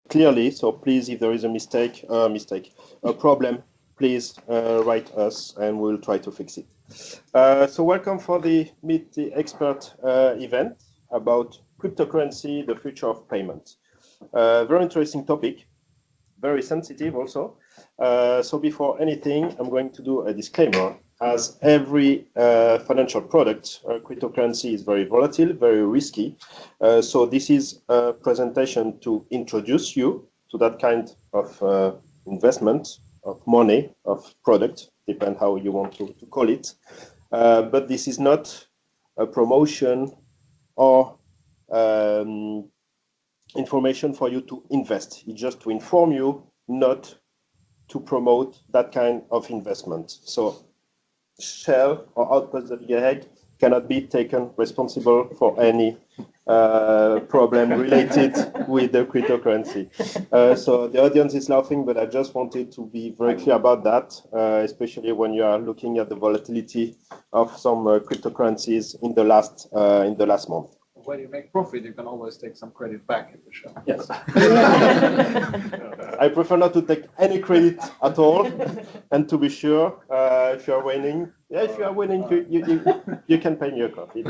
clearly. So please, if there is a problem, please write us and we'll try to fix it. So welcome for the Meet the Expert event about cryptocurrency, the future of payment. Very interesting topic, very sensitive also. So before anything, I'm going to do a disclaimer. As every financial product, cryptocurrency is very volatile, very risky. So this is a presentation to introduce you to that kind of investment, of money, of product, depend how you want to call it. But this is not a promotion or information for you to invest. It's just to inform you, not to promote that kind of investment. So shell or outputs of the egg cannot be taken responsible for any problem related with the cryptocurrency. So the audience is laughing, but I just wanted to be very clear about that, especially when you are looking at the volatility of some cryptocurrencies in the last month. When you make profit, you can always take some credit back in the show. Yes. I prefer not to take any credit at all. And to be sure, if you are winning, you can pay me a coffee.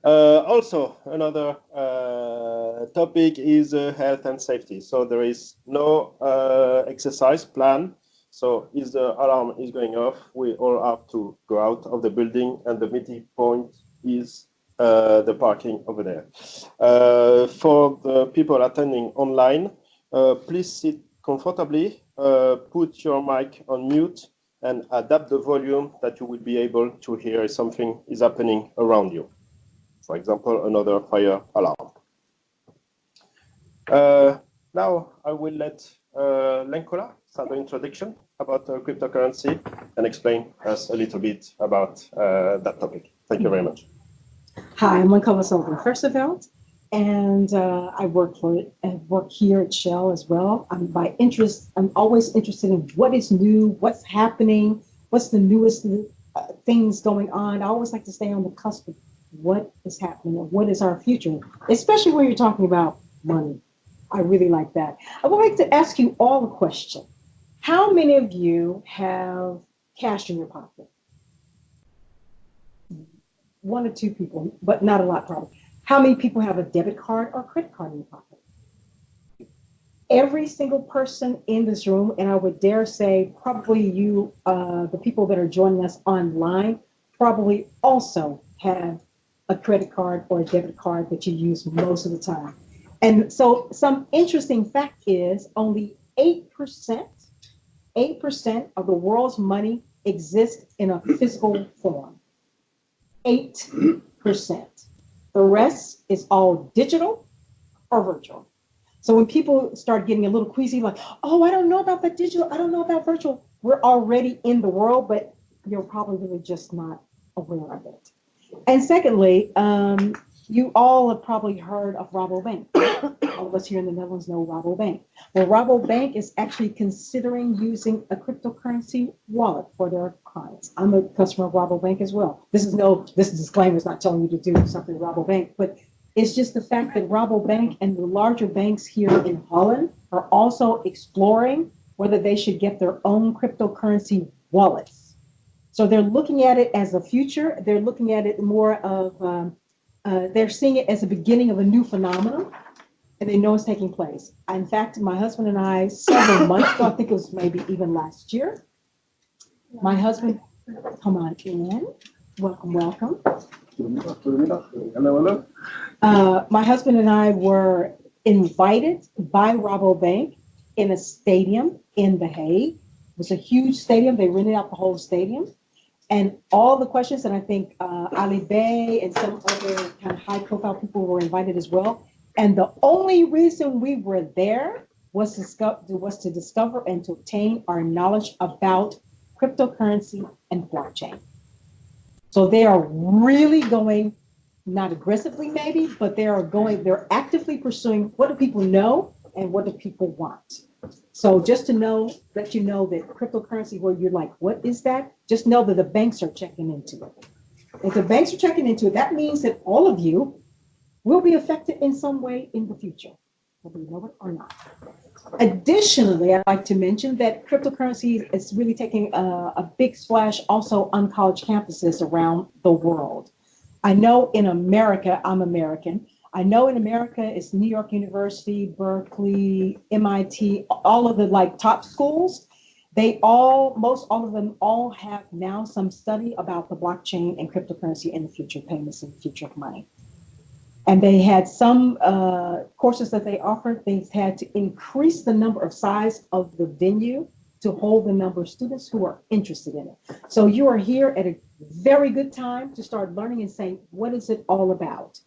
Also, another topic is health and safety. So there is no exercise plan. So if the alarm is going off, we all have to go out of the building, and the meeting point is the parking over there. For the people attending online, please sit comfortably, put your mic on mute, and adapt the volume that you will be able to hear if something is happening around you. For example, another fire alarm. Now I will let Lenkola start the introduction about cryptocurrency and explain us a little bit about that topic. Thank you very much. Hi, I'm Lenkola Sullivan Versaveld, and I work here at Shell as well. I'm always interested in what is new, what's happening, what's the newest things going on. I always like to stay on the cusp of what is happening and what is our future, especially when you're talking about money. I really like that. I would like to ask you all a question. How many of you have cash in your pocket? One or two people, but not a lot probably. How many people have a debit card or credit card in your pocket? Every single person in this room, and I would dare say probably you, the people that are joining us online, probably also have a credit card or a debit card that you use most of the time. And so some interesting fact is only 8% of the world's money exists in a physical form. 8%. The rest is all digital or virtual. So when people start getting a little queasy, like, oh, I don't know about that digital, I don't know about virtual, we're already in the world, but you're probably just not aware of it. And secondly, you all have probably heard of Rabobank. All of us here in the Netherlands know Rabobank. Well, Rabobank is actually considering using a cryptocurrency wallet for their clients. I'm a customer of Rabobank as well. This disclaimer is not telling you to do something with Rabobank, but it's just the fact that Rabobank and the larger banks here in Holland are also exploring whether they should get their own cryptocurrency wallets. So they're looking at it as a future. They're looking at it more of they're seeing it as the beginning of a new phenomenon, and they know it's taking place. In fact, my husband and I, several months ago, I think it was maybe even last year, my husband, come on in, welcome. Hello. My husband and I were invited by Rabobank in a stadium in The Hague. It was a huge stadium. They rented out the whole stadium. And all the questions, and I think Ali Bey and some other kind of high-profile people were invited as well. And the only reason we were there was to discover and to obtain our knowledge about cryptocurrency and blockchain. So they are really going, not aggressively maybe, but they're actively pursuing what do people know and what do people want. So just to let you know that cryptocurrency, where you're like, what is that? Just know that the banks are checking into it. If the banks are checking into it, that means that all of you will be affected in some way in the future, whether we know it or not. Additionally, I'd like to mention that cryptocurrency is really taking a big splash also on college campuses around the world. I know in America, I'm American. I know in America it's New York University, Berkeley, MIT, all of the like top schools. Most all of them all have now some study about the blockchain and cryptocurrency and the future payments and the future of money. And they had some courses that they offered. They had to increase the number of size of the venue to hold the number of students who are interested in it. So you are here at a very good time to start learning and saying, what is it all about?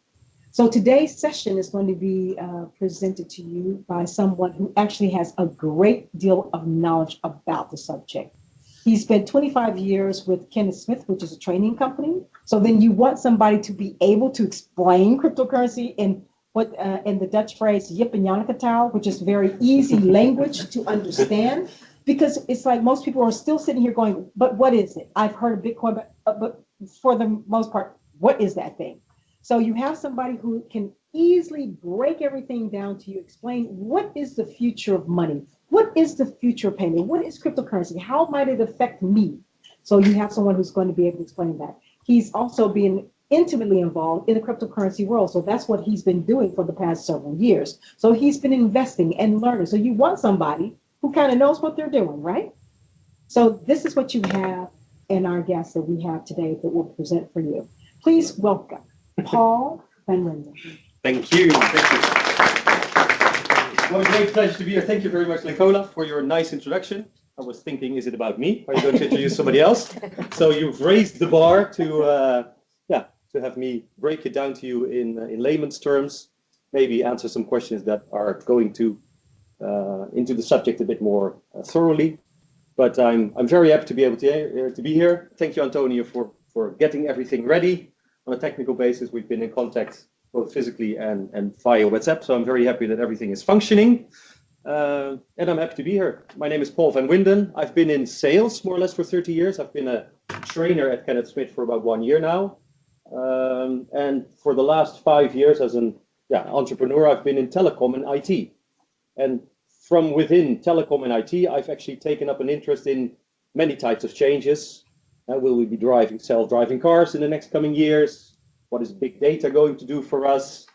So today's session is going to be presented to you by someone who actually has a great deal of knowledge about the subject. He spent 25 years with Kenneth Smith, which is a training company. So then you want somebody to be able to explain cryptocurrency in what in the Dutch phrase "Jip en Janneke taal," which is very easy language to understand. Because it's like most people are still sitting here going, but what is it? I've heard of Bitcoin, but for the most part, what is that thing? So you have somebody who can easily break everything down to you, explain what is the future of money? What is the future of payment? What is cryptocurrency? How might it affect me? So you have someone who's going to be able to explain that. He's also been intimately involved in the cryptocurrency world. So that's what he's been doing for the past several years. So he's been investing and learning. So you want somebody who kind of knows what they're doing, right? So this is what you have in our guest that we have today that we'll present for you. Please welcome Paul Van Linden. Thank you. Thank you. What a great pleasure to be here. Thank you very much, Nicola, for your nice introduction. I was thinking, is it about me? Are you going to introduce somebody else? So you've raised the bar to have me break it down to you in layman's terms, maybe answer some questions that are going to into the subject a bit more thoroughly. But I'm very happy to be able to be here. Thank you, Antonio, for getting everything ready on a technical basis. We've been in contact both physically and via WhatsApp, so I'm very happy that everything is functioning. And I'm happy to be here. My name is Paul Van Winden. I've been in sales more or less for 30 years. I've been a trainer at Kenneth Smith for about 1 year now. And for the last 5 years as an entrepreneur, I've been in telecom and IT. And from within telecom and IT, I've actually taken up an interest in many types of changes. Will we be driving self-driving cars in the next coming years? What is big data going to do for us?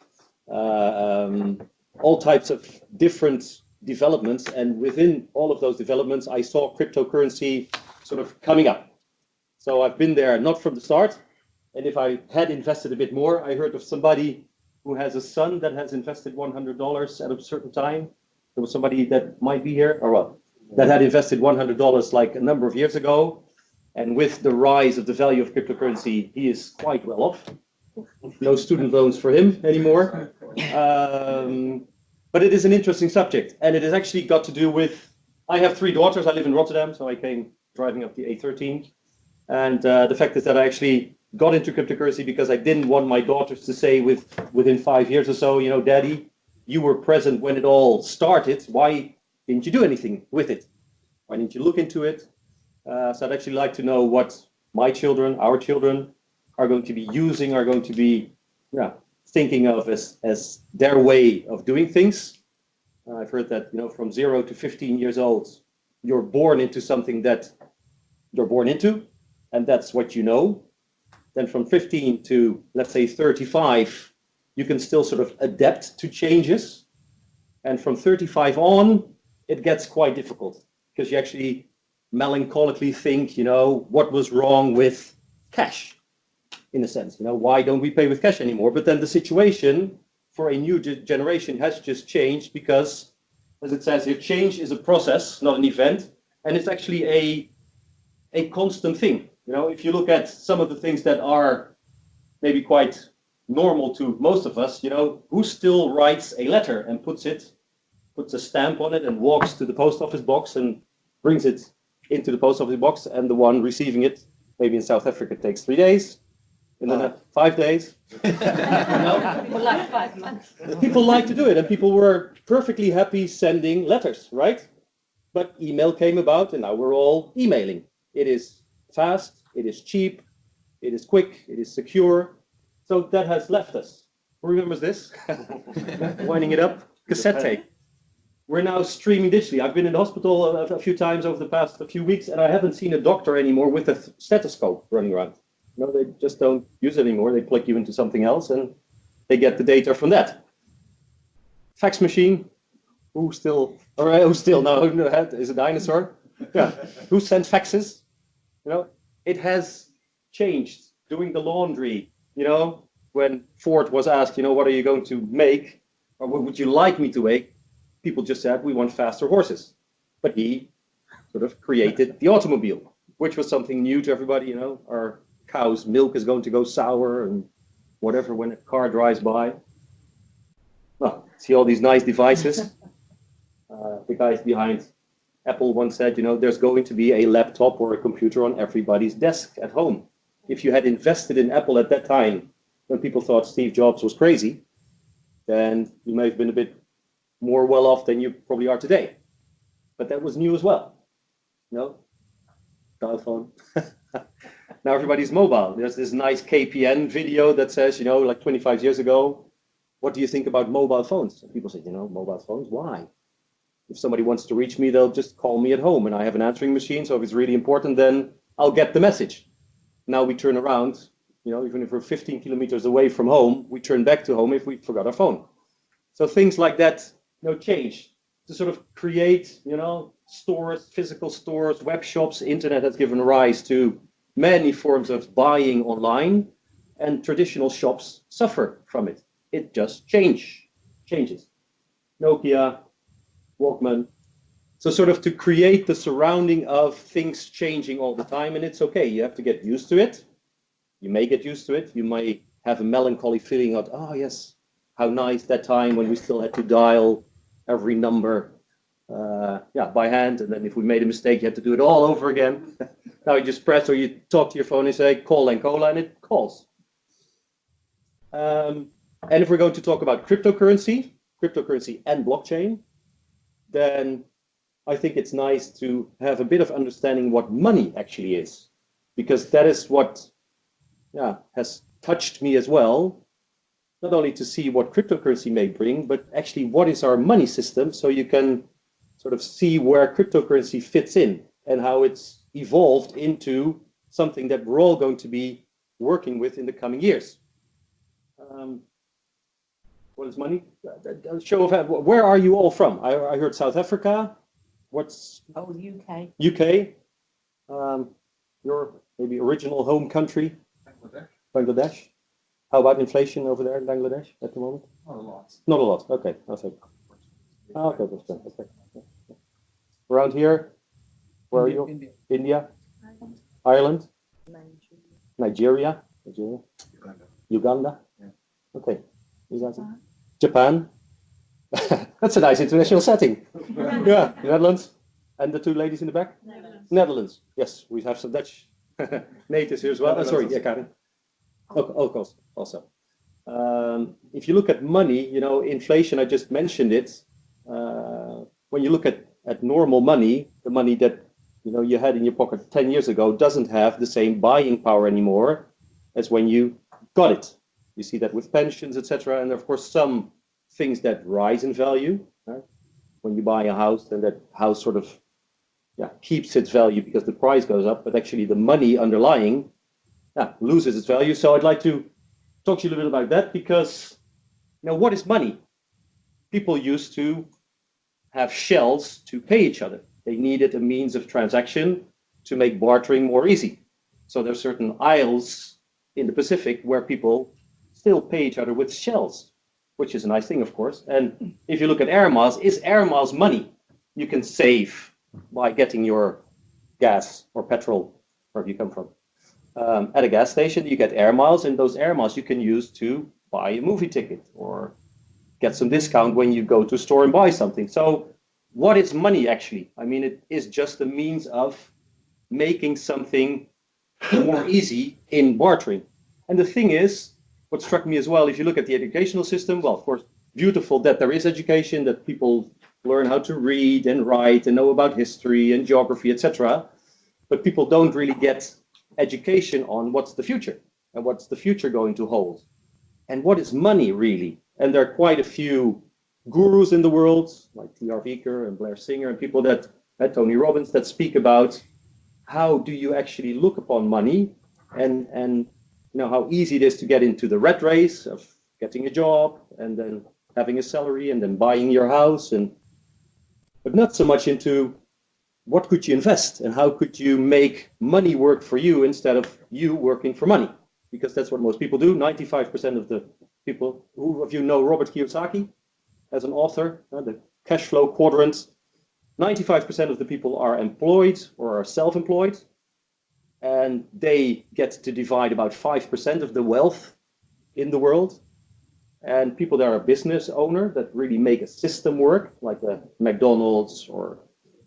All types of different developments. And within all of those developments, I saw cryptocurrency sort of coming up. So I've been there not from the start. And if I had invested a bit more, I heard of somebody who has a son that has invested $100 at a certain time. There was somebody that might be here, or well, that had invested $100 like a number of years ago. And with the rise of the value of cryptocurrency, he is quite well off. No student loans for him anymore. But it is an interesting subject. And it has actually got to do with, I have 3 daughters. I live in Rotterdam, so I came driving up the A13. And the fact is that I actually got into cryptocurrency because I didn't want my daughters to say within 5 years or so, you know, Daddy, you were present when it all started. Why didn't you do anything with it? Why didn't you look into it? So I'd actually like to know what my children, our children, are going to be using, are going to be thinking of as their way of doing things. I've heard that, you know, from 0 to 15 years old, you're born into something that you're born into, and that's what you know. Then from 15 to, let's say, 35, you can still sort of adapt to changes. And from 35 on, it gets quite difficult because you actually melancholically think, you know, what was wrong with cash? In a sense, you know, why don't we pay with cash anymore? But then the situation for a new generation has just changed because, as it says here, change is a process, not an event, and it's actually a constant thing. You know, if you look at some of the things that are maybe quite normal to most of us, you know, who still writes a letter and puts a stamp on it and walks to the post office box and brings it into the post office box, and the one receiving it, maybe in South Africa, takes 3 days. And then 5 days. People like 5 months. People like to do it, and people were perfectly happy sending letters, right? But email came about, and now we're all emailing. It is fast, it is cheap, it is quick, it is secure. So that has left us. Who remembers this? Winding it up, cassette tape. We're now streaming digitally. I've been in the hospital a few times over the past few weeks, and I haven't seen a doctor anymore with a stethoscope running around. No, they just don't use it anymore. They plug you into something else, and they get the data from that. Fax machine. Who still? All right, who still? No, is a dinosaur. Yeah. Who sent faxes? You know, it has changed. Doing the laundry. You know, when Ford was asked, you know, what are you going to make, or what would you like me to make? People just said, we want faster horses. But he sort of created the automobile, which was something new to everybody. You know, our cow's milk is going to go sour and whatever when a car drives by. Well, see all these nice devices. The guys behind Apple once said, you know, there's going to be a laptop or a computer on everybody's desk at home. If you had invested in Apple at that time, when people thought Steve Jobs was crazy, then you may have been a bit more well off than you probably are today. But that was new as well. No? Dial phone. Now everybody's mobile. There's this nice KPN video that says, you know, like 25 years ago, what do you think about mobile phones? And people say, you know, mobile phones, why? If somebody wants to reach me, they'll just call me at home, and I have an answering machine, so if it's really important, then I'll get the message. Now we turn around, you know, even if we're 15 kilometers away from home, we turn back to home if we forgot our phone. So things like that, you know, change to sort of create, you know, stores, physical stores, web shops. Internet has given rise to many forms of buying online, and traditional shops suffer from it. It just changes. Nokia, Walkman. So sort of to create the surrounding of things changing all the time, and it's okay. You have to get used to it. You may get used to it. You may have a melancholy feeling of, oh yes, how nice that time when we still had to dial every number by hand, and then if we made a mistake, you had to do it all over again. Now you just press or you talk to your phone and say, call Ancola, and it calls. And if we're going to talk about cryptocurrency and blockchain, then I think it's nice to have a bit of understanding what money actually is, because that is what has touched me as well, not only to see what cryptocurrency may bring, but actually what is our money system, so you can sort of see where cryptocurrency fits in and how it's evolved into something that we're all going to be working with in the coming years. What is money? Show of hands. Where are you all from? I heard South Africa. What's UK. UK? Your maybe original home country? Bangladesh. How about inflation over there in Bangladesh at the moment? Not a lot. Not a lot. Okay. Okay. Okay. That's good. Okay. Around here, where are you? India. Ireland. Nigeria. Uganda. Yeah. Okay. Japan. That's a nice international setting. Yeah, Netherlands. And the two ladies in the back? Netherlands. Yes, we have some Dutch natives here as well. Sorry, yeah, Karin. Of course, also. If you look at money, you know, inflation, I just mentioned it. When you look at normal money, the money that, you know, you had in your pocket 10 years ago doesn't have the same buying power anymore as when you got it. You see that with pensions, etc. And of course, some things that rise in value. Right? When you buy a house, then that house sort of keeps its value because the price goes up, but actually the money underlying loses its value. So I'd like to talk to you a little bit about that, because, you know, what is money? People used to have shells to pay each other. They needed a means of transaction to make bartering more easy. So there's certain isles in the Pacific where people still pay each other with shells, which is a nice thing, of course. And if you look at air miles, is air miles money you can save by getting your gas or petrol, wherever you come from, at a gas station? You get air miles, and those air miles you can use to buy a movie ticket or get some discount when you go to a store and buy something. So what is money actually? I mean, it is just a means of making something more easy in bartering. And the thing is, what struck me as well, if you look at the educational system, well, of course, beautiful that there is education, that people learn how to read and write and know about history and geography, etc. But people don't really get education on what's the future and what's the future going to hold. And what is money really? And there are quite a few gurus in the world, like T.R. Vicker and Blair Singer and people that, Tony Robbins, that speak about how do you actually look upon money, and how easy it is to get into the rat race of getting a job and then having a salary and then buying your house, but not so much into what could you invest and how could you make money work for you instead of you working for money, because that's what most people do. 95% of the people, who of you know Robert Kiyosaki as an author, the cash flow quadrant, 95% of the people are employed or are self-employed, and they get to divide about 5% of the wealth in the world. And people that are a business owner that really make a system work, like the McDonald's, or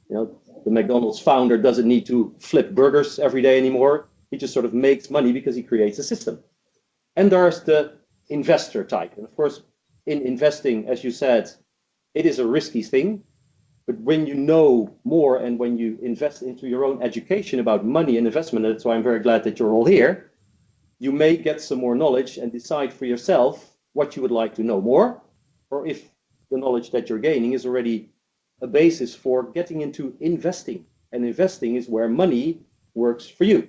the McDonald's founder doesn't need to flip burgers every day anymore. He just sort of makes money because he creates a system. And there's the investor type. And of course, in investing, as you said, it is a risky thing. But when you know more and when you invest into your own education about money and investment, and that's why I'm very glad that you're all here, you may get some more knowledge and decide for yourself what you would like to know more, or if the knowledge that you're gaining is already a basis for getting into investing. And investing is where money works for you.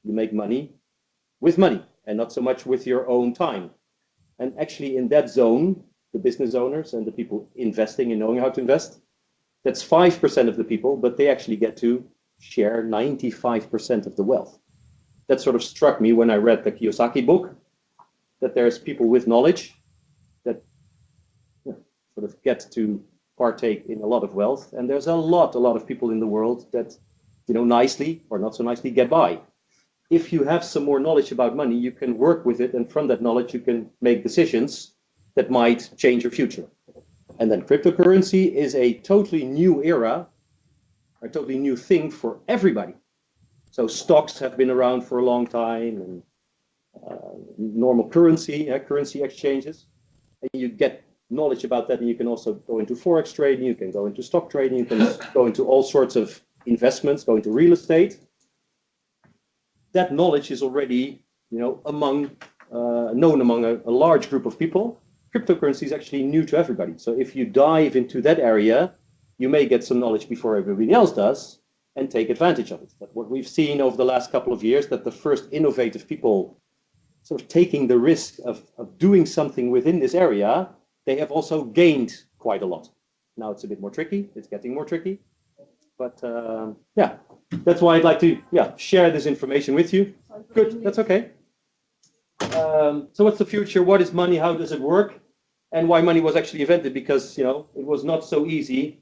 You make money with money and not so much with your own time. And actually in that zone, the business owners and the people investing and knowing how to invest, that's 5% of the people, but they actually get to share 95% of the wealth. That sort of struck me when I read the Kiyosaki book, that there's people with knowledge that sort of get to partake in a lot of wealth. And there's a lot of people in the world that, nicely or not so nicely get by. If you have some more knowledge about money, you can work with it. And from that knowledge, you can make decisions that might change your future. And then cryptocurrency is a totally new era, a totally new thing for everybody. So stocks have been around for a long time, and normal currency exchanges. And you get knowledge about that, and you can also go into forex trading, you can go into stock trading, you can go into all sorts of investments, go into real estate. That knowledge is already, known among a large group of people. Cryptocurrency is actually new to everybody. So if you dive into that area, you may get some knowledge before everybody else does and take advantage of it. But what we've seen over the last couple of years, that the first innovative people sort of taking the risk of doing something within this area, they have also gained quite a lot. Now it's a bit more tricky. It's getting more tricky. But that's why I'd like to share this information with you. Good, that's okay. So what's the future? What is money? How does it work? And why money was actually invented? Because, it was not so easy.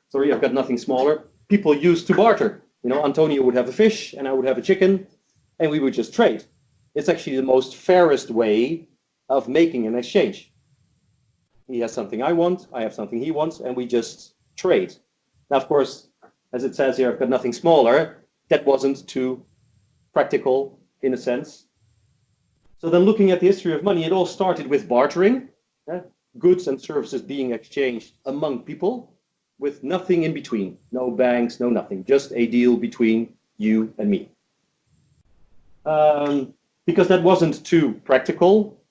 Sorry, I've got nothing smaller. People used to barter. Antonio would have a fish and I would have a chicken, and we would just trade. It's actually the most fairest way of making an exchange. He has something I want, I have something he wants, and we just trade. Now, of course, as it says here, I've got nothing smaller. That wasn't too practical in a sense. So then looking at the history of money, it all started with bartering, goods and services being exchanged among people with nothing in between, no banks, no nothing, just a deal between you and me. Because that wasn't too practical,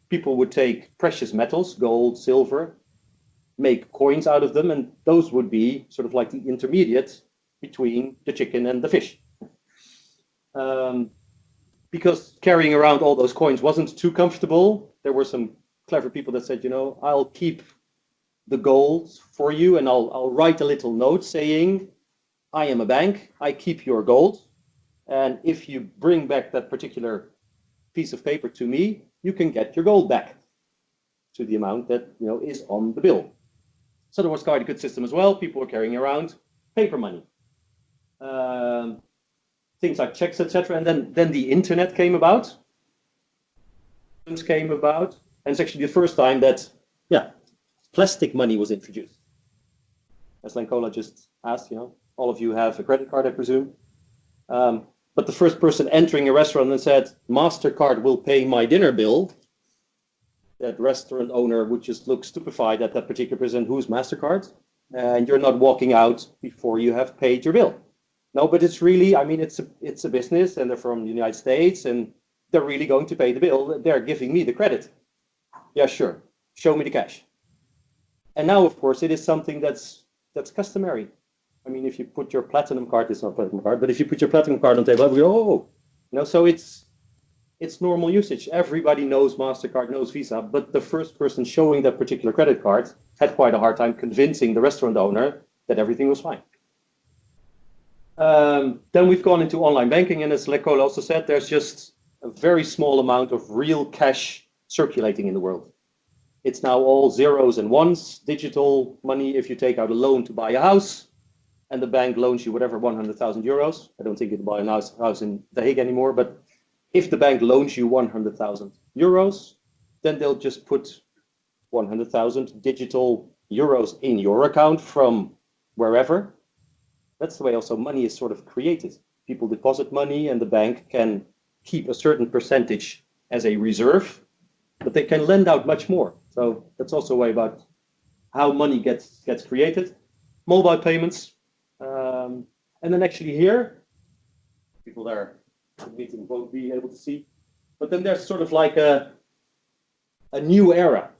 people would take precious metals, gold, silver, make coins out of them, and those would be sort of like the intermediate between the chicken and the fish. Because carrying around all those coins wasn't too comfortable, there were some clever people that said, I'll keep the gold for you, and I'll write a little note saying, I am a bank, I keep your gold, and if you bring back that particular piece of paper to me, you can get your gold back to the amount that is on the bill. So there was quite a good system as well. People were carrying around paper money. Things like checks, etc. And then the internet came about. And it's actually the first time that, plastic money was introduced. As Lancola just asked, all of you have a credit card, I presume. But the first person entering a restaurant and said, MasterCard will pay my dinner bill, that restaurant owner would just look stupefied at that particular person, who's MasterCard? And you're not walking out before you have paid your bill. No, but it's really, it's a business, and they're from the United States, and they're really going to pay the bill. They're giving me the credit. Yeah, sure. Show me the cash. And now, of course, it is something that's customary. I mean, if you put your platinum card, it's not platinum card, but if you put your platinum card on the table, we go, oh, so it's normal usage. Everybody knows MasterCard, knows Visa, but the first person showing that particular credit card had quite a hard time convincing the restaurant owner that everything was fine. Then we've gone into online banking, and as Lecole also said, there's just a very small amount of real cash circulating in the world. It's now all zeros and ones, digital money. If you take out a loan to buy a house, and the bank loans you whatever, 100,000 euros. I don't think you can buy a house in The Hague anymore, but if the bank loans you 100,000 euros, then they'll just put 100,000 digital euros in your account from wherever. That's the way also money is sort of created. People deposit money and the bank can keep a certain percentage as a reserve, but they can lend out much more. So that's also a way about how money gets created. Mobile payments. And then actually here, people there in the meeting won't be able to see, but then there's sort of like a new era.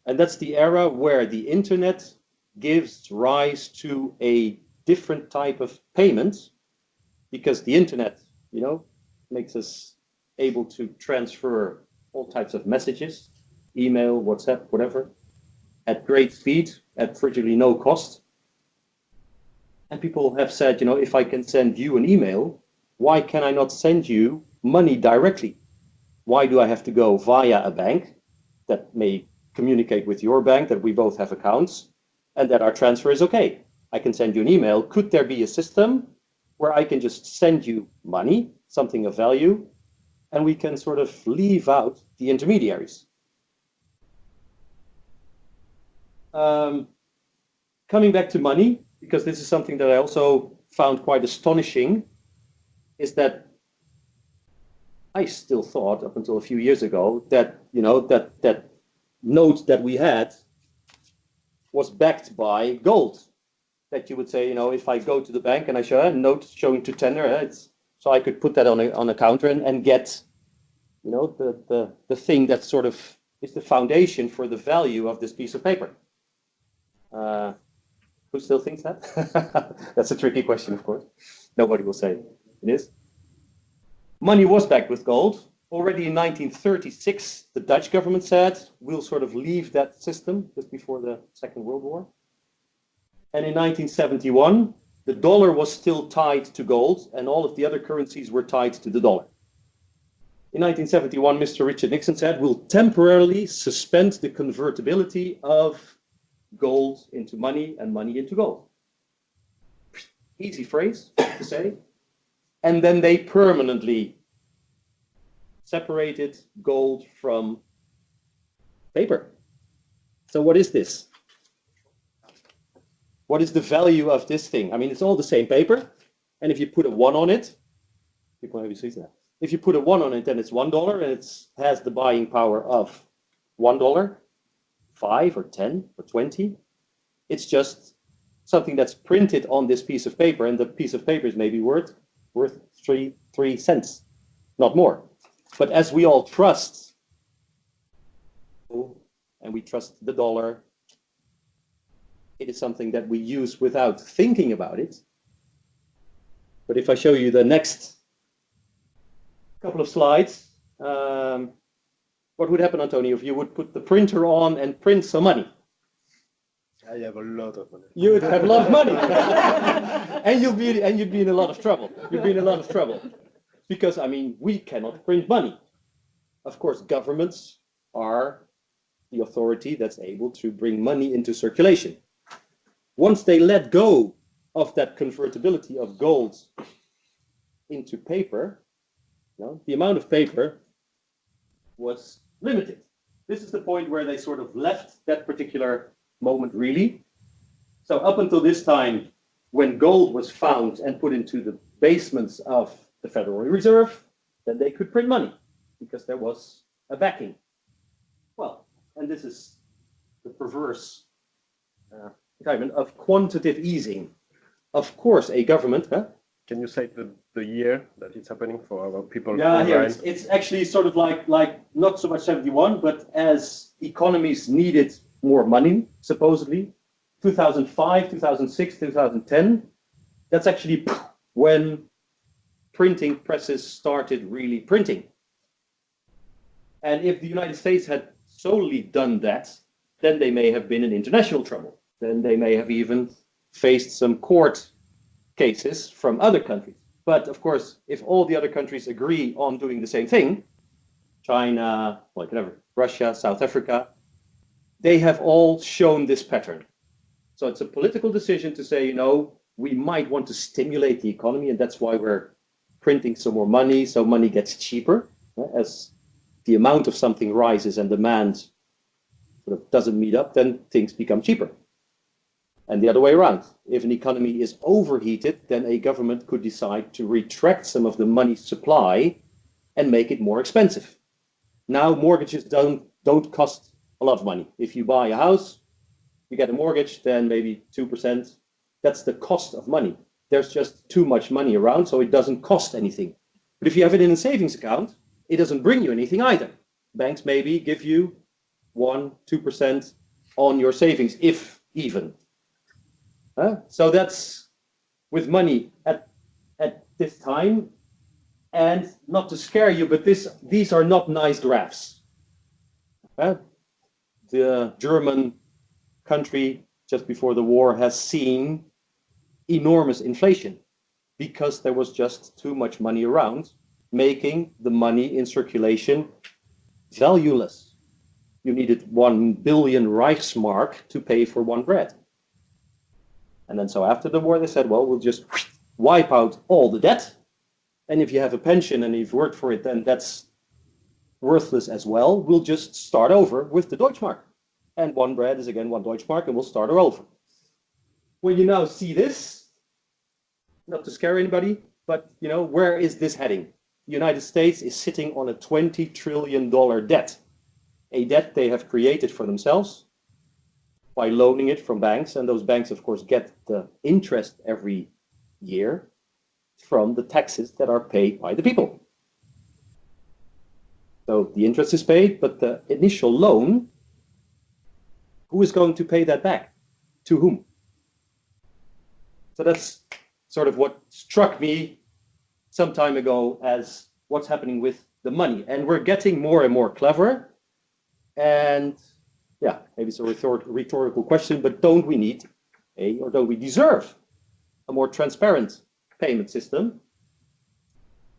And that's the era where the internet gives rise to a different type of payment, because the internet, makes us able to transfer all types of messages, email, WhatsApp, whatever, at great speed, at virtually no cost. And people have said, if I can send you an email, why can I not send you money directly? Why do I have to go via a bank that may communicate with your bank, that we both have accounts, and that our transfer is okay? I can send you an email. Could there be a system where I can just send you money, something of value, and we can sort of leave out the intermediaries? Coming back to money, because this is something that I also found quite astonishing, is that I still thought up until a few years ago that, that note that we had was backed by gold. That you would say, if I go to the bank and I show a note showing to tender, so I could put that on a counter and get, the thing that sort of is the foundation for the value of this piece of paper. Who still thinks that? That's a tricky question, of course. Nobody will say it is. Money was backed with gold. Already in 1936, the Dutch government said, we'll sort of leave that system just before the Second World War. And in 1971, the dollar was still tied to gold, and all of the other currencies were tied to the dollar. In 1971, Mr. Richard Nixon said, we'll temporarily suspend the convertibility of gold into money and money into gold. Easy phrase to say. And then they permanently separated gold from paper. So what is this? What is the value of this thing? I mean, it's all the same paper. And if you put a 1 on it, people maybe see that. If you put a 1 on it, then it's $1 and it has the buying power of $1. 5 or 10 or 20. It's just something that's printed on this piece of paper, and the piece of paper is maybe worth 3 cents, not more. But as we all trust, and we trust the dollar, it is something that we use without thinking about it. But if I show you the next couple of slides, what would happen, Antonio, if you would put the printer on and print some money? I have a lot of money. You would have a lot of money. and you'd be in a lot of trouble. You'd be in a lot of trouble. Because, I mean, we cannot print money. Of course, governments are the authority that's able to bring money into circulation. Once they let go of that convertibility of gold into paper, the amount of paper was limited. This is the point where they sort of left that particular moment, really. So up until this time, when gold was found and put into the basements of the Federal Reserve, then they could print money because there was a backing. Well, and this is the perverse kind of quantitative easing. Of course, a government Can you say the year that it's happening for our people? Yeah, here online? it's actually sort of like not so much 71, but as economies needed more money, supposedly, 2005, 2006, 2010. That's actually when printing presses started really printing. And if the United States had solely done that, then they may have been in international trouble. Then they may have even faced some court cases from other countries. But of course, if all the other countries agree on doing the same thing, China, whatever, Russia, South Africa, they have all shown this pattern. So it's a political decision to say, you know, we might want to stimulate the economy, and that's why we're printing some more money, so money gets cheaper. As the amount of something rises and demand sort of doesn't meet up, then things become cheaper. And the other way around. If an economy is overheated, then a government could decide to retract some of the money supply and make it more expensive. Now, mortgages don't cost a lot of money. If you buy a house, you get a mortgage, then maybe 2%. That's the cost of money. There's just too much money around, so it doesn't cost anything. But if you have it in a savings account, it doesn't bring you anything either. Banks maybe give you 1%, 2% on your savings, if even. So that's with money at this time. And not to scare you, but these are not nice graphs. The German country just before the war has seen enormous inflation because there was just too much money around, making the money in circulation valueless. You needed 1 billion Reichsmark to pay for one bread. And then so after the war, they said, well, we'll just wipe out all the debt. And if you have a pension and you've worked for it, then that's worthless as well. We'll just start over with the Deutschmark. And one bread is again 1 Deutschmark, and we'll start over. When you now see this, not to scare anybody, but you know, where is this heading? The United States is sitting on a $20 trillion debt, a debt they have created for themselves by loaning it from banks. And those banks, of course, get the interest every year from the taxes that are paid by the people. So the interest is paid, but the initial loan, who is going to pay that back? To whom? So that's sort of what struck me some time ago as what's happening with the money. And we're getting more and more clever. And yeah, maybe it's a rhetorical question, but don't we need or don't we deserve a more transparent payment system?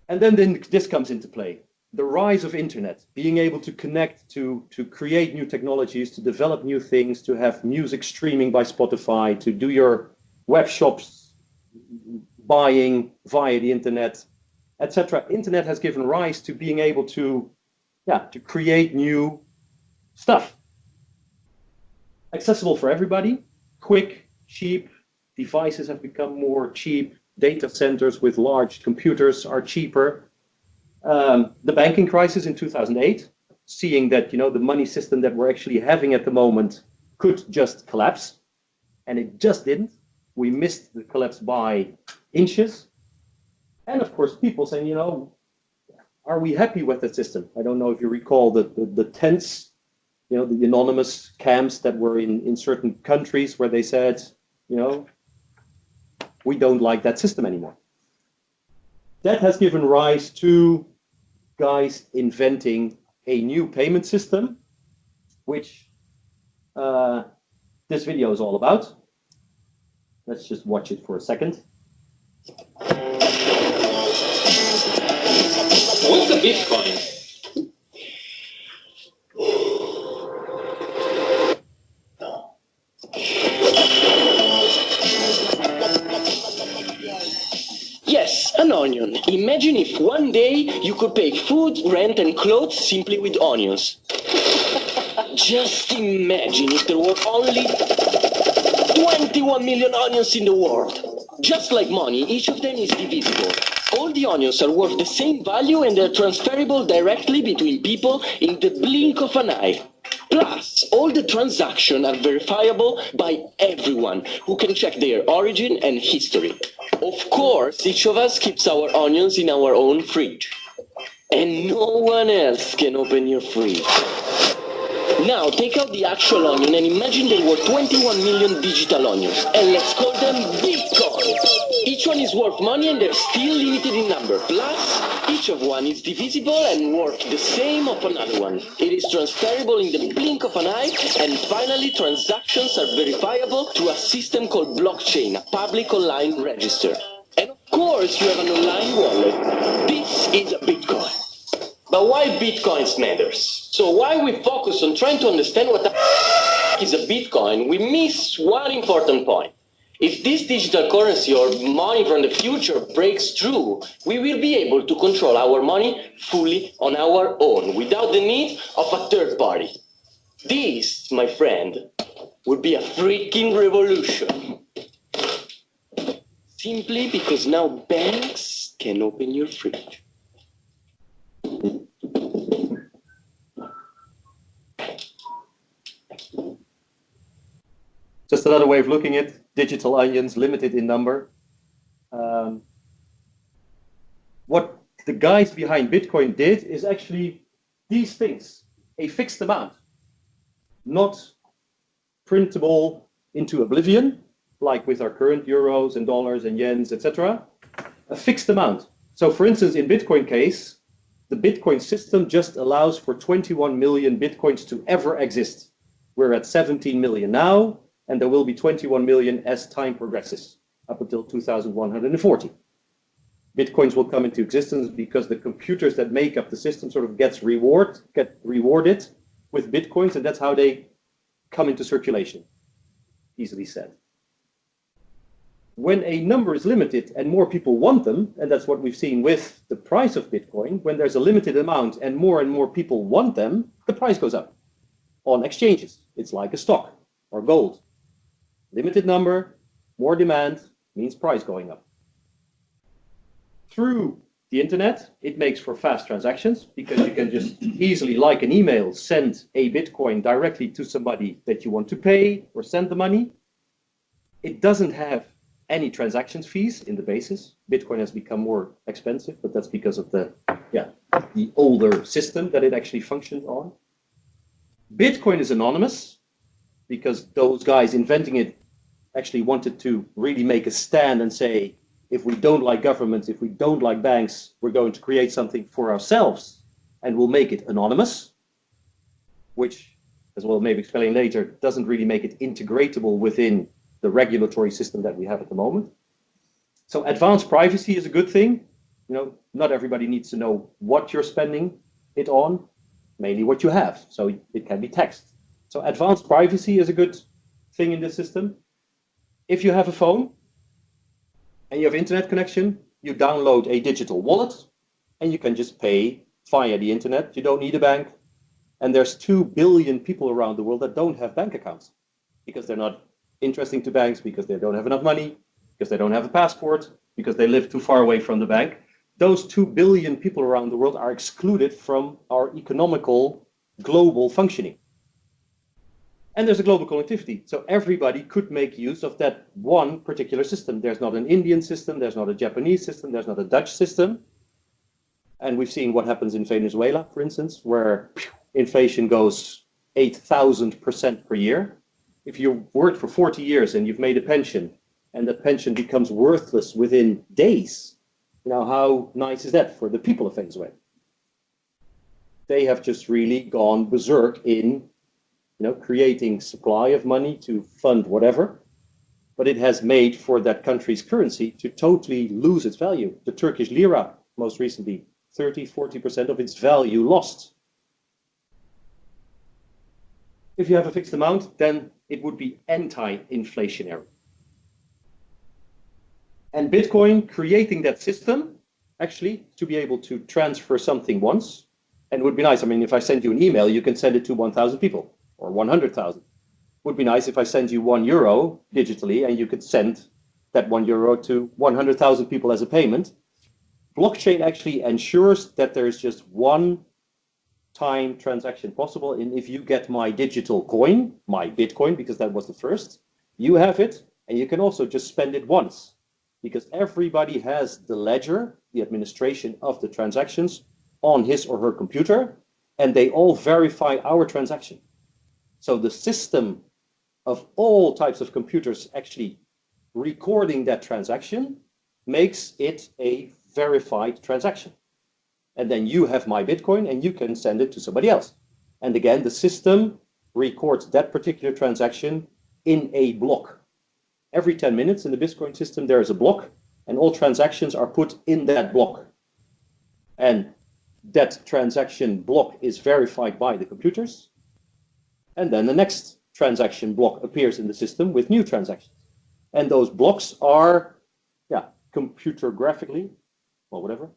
And then this comes into play. The rise of internet, being able to connect, to create new technologies, to develop new things, to have music streaming by Spotify, to do your web shops buying via the internet, etc. Internet has given rise to being able to create new stuff. Accessible for everybody, quick, cheap, devices have become more cheap, data centers with large computers are cheaper. The banking crisis in 2008, seeing that the money system that we're actually having at the moment could just collapse, and it just didn't. We missed the collapse by inches. And of course, people saying, are we happy with the system? I don't know if you recall the tents, the anonymous camps that were in certain countries where they said, we don't like that system anymore. That has given rise to guys inventing a new payment system, which this video is all about. Let's just watch it for a second. What's a Bitcoin? Yes, an onion. Imagine if one day you could pay food, rent and clothes simply with onions. Just imagine if there were only 21 million onions in the world. Just like money, each of them is divisible. All the onions are worth the same value and they're transferable directly between people in the blink of an eye. Plus, all the transactions are verifiable by everyone who can check their origin and history. Of course, each of us keeps our onions in our own fridge. And no one else can open your fridge. Now, take out the actual onion and imagine there were 21 million digital onions. And let's call them Bitcoin. Each one is worth money and they're still limited in number. Plus, each of one is divisible and worth the same of another one. It is transferable in the blink of an eye. And finally, transactions are verifiable through a system called blockchain, a public online register. And of course, you have an online wallet. This is a Bitcoin. But why Bitcoins matters? So while we focus on trying to understand what is a Bitcoin, we miss one important point. If this digital currency or money from the future breaks through, we will be able to control our money fully on our own, without the need of a third party. This, my friend, would be a freaking revolution. Simply because now banks can open your fridge. Just another way of looking at digital onions, limited in number. What the guys behind Bitcoin did is actually these things, a fixed amount, not printable into oblivion, like with our current euros and dollars and yens, etc. A fixed amount. So for instance, in Bitcoin case, the Bitcoin system just allows for 21 million Bitcoins to ever exist. We're at 17 million now, and there will be 21 million as time progresses, up until 2140. Bitcoins will come into existence because the computers that make up the system sort of get rewarded with Bitcoins, and that's how they come into circulation, easily said. When a number is limited and more people want them, and that's what we've seen with the price of Bitcoin, when there's a limited amount and more people want them, the price goes up on exchanges. It's like a stock or gold. Limited number, more demand means price going up. Through the internet, it makes for fast transactions because you can just easily, like an email, send a Bitcoin directly to somebody that you want to pay or send the money. It doesn't have any transactions fees in the basis. Bitcoin has become more expensive, but that's because of the older system that it actually functions on. Bitcoin is anonymous because those guys inventing it actually wanted to really make a stand and say, if we don't like governments, if we don't like banks, we're going to create something for ourselves and we'll make it anonymous, which, as we'll maybe explain later, doesn't really make it integratable within the regulatory system that we have at the moment. So advanced privacy is a good thing. You know, not everybody needs to know what you're spending it on, mainly what you have. So it can be text. So advanced privacy is a good thing in this system. If you have a phone and you have internet connection, you download a digital wallet and you can just pay via the internet. You don't need a bank. And there's 2 billion people around the world that don't have bank accounts because they're not interesting to banks, because they don't have enough money, because they don't have a passport, because they live too far away from the bank. Those 2 billion people around the world are excluded from our economical global functioning. And there's a global connectivity. So everybody could make use of that one particular system. There's not an Indian system, there's not a Japanese system, there's not a Dutch system. And we've seen what happens in Venezuela, for instance, where inflation goes 8,000% per year. If you worked for 40 years and you've made a pension, and that pension becomes worthless within days, how nice is that for the people of Venezuela? They have just really gone berserk in creating supply of money to fund whatever, but it has made for that country's currency to totally lose its value. The Turkish lira, most recently, 30–40% of its value lost. If you have a fixed amount, then it would be anti-inflationary. And Bitcoin creating that system, actually, to be able to transfer something once, and it would be nice. I mean, if I send you an email, you can send it to 1,000 people or 100,000. Would be nice if I send you €1 digitally and you could send that €1 to 100,000 people as a payment. Blockchain actually ensures that there is just one time transaction possible. And if you get my digital coin, my Bitcoin, because that was the first, you have it, and you can also just spend it once, because everybody has the ledger, the administration of the transactions on his or her computer, and they all verify our transaction. So the system of all types of computers actually recording that transaction makes it a verified transaction. And then you have my Bitcoin and you can send it to somebody else. And again, the system records that particular transaction in a block. Every 10 minutes in the Bitcoin system, there is a block, and all transactions are put in that block. And that transaction block is verified by the computers. And then the next transaction block appears in the system with new transactions. And those blocks are, computer graphically, or whatever,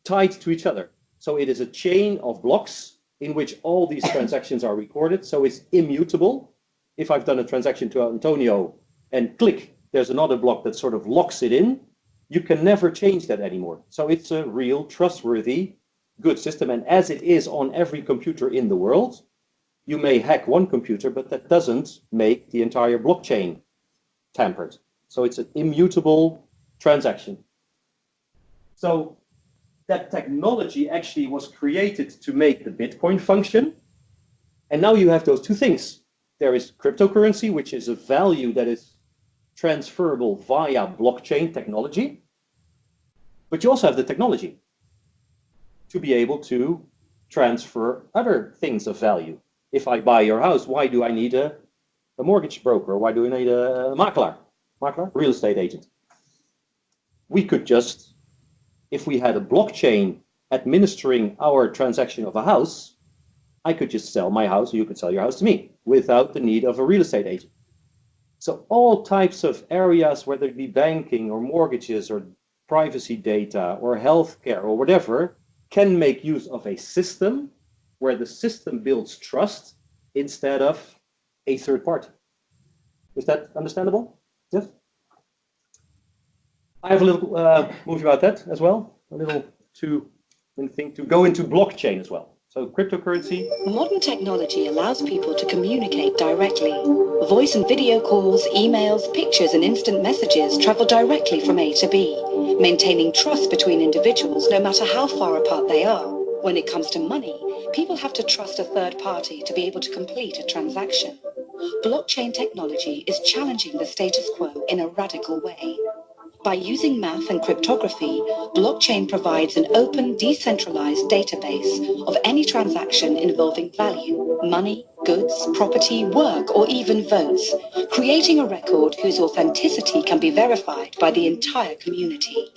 tied to each other. So it is a chain of blocks in which all these transactions are recorded. So it's immutable. If I've done a transaction to Antonio and click, there's another block that sort of locks it in, you can never change that anymore. So it's a real, trustworthy, good system. And as it is on every computer in the world, you may hack one computer, but that doesn't make the entire blockchain tampered. So it's an immutable transaction. So that technology actually was created to make the Bitcoin function. And now you have those two things. There is cryptocurrency, which is a value that is transferable via blockchain technology. But you also have the technology to be able to transfer other things of value. If I buy your house, why do I need a mortgage broker? Why do I need a makelaar? Real estate agent. We could just, if we had a blockchain administering our transaction of a house, I could just sell my house, or you could sell your house to me without the need of a real estate agent. So all types of areas, whether it be banking or mortgages or privacy data or healthcare or whatever, can make use of a system where the system builds trust instead of a third party. Is that understandable? Yes? I have a little movie about that as well, a little thing to go into blockchain as well. So cryptocurrency. Modern technology allows people to communicate directly. Voice and video calls, emails, pictures, and instant messages travel directly from A to B, maintaining trust between individuals no matter how far apart they are. When it comes to money, people have to trust a third party to be able to complete a transaction. Blockchain technology is challenging the status quo in a radical way. By using math and cryptography, blockchain provides an open, decentralized database of any transaction involving value, money, goods, property, work, or even votes, creating a record whose authenticity can be verified by the entire community.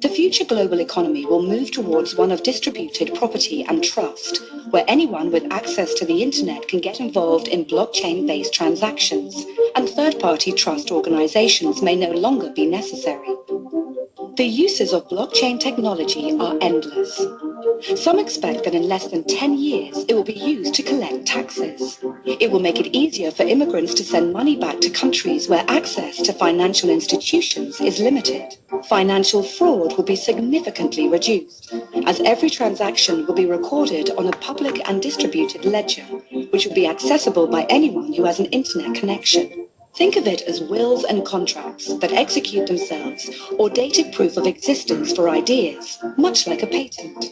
The future global economy will move towards one of distributed property and trust, where anyone with access to the internet can get involved in blockchain-based transactions, and third-party trust organizations may no longer be necessary. The uses of blockchain technology are endless. Some expect that in less than 10 years, it will be used to collect taxes. It will make it easier for immigrants to send money back to countries where access to financial institutions is limited. Financial fraud will be significantly reduced, as every transaction will be recorded on a public and distributed ledger, which will be accessible by anyone who has an internet connection. Think of it as wills and contracts that execute themselves, or dated proof of existence for ideas, much like a patent.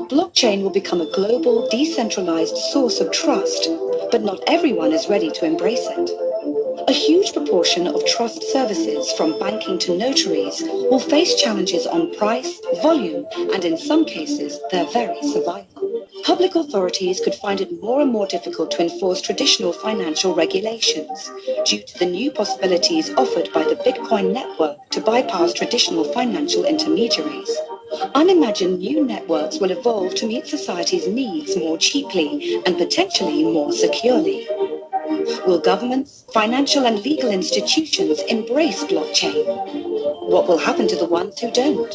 Blockchain will become a global, decentralized source of trust, but not everyone is ready to embrace it. A huge proportion of trust services, from banking to notaries, will face challenges on price, volume, and in some cases, their very survival. Public authorities could find it more and more difficult to enforce traditional financial regulations due to the new possibilities offered by the Bitcoin network to bypass traditional financial intermediaries. Unimagined new networks will evolve to meet society's needs more cheaply and potentially more securely. Will governments, financial and legal institutions embrace blockchain? What will happen to the ones who don't?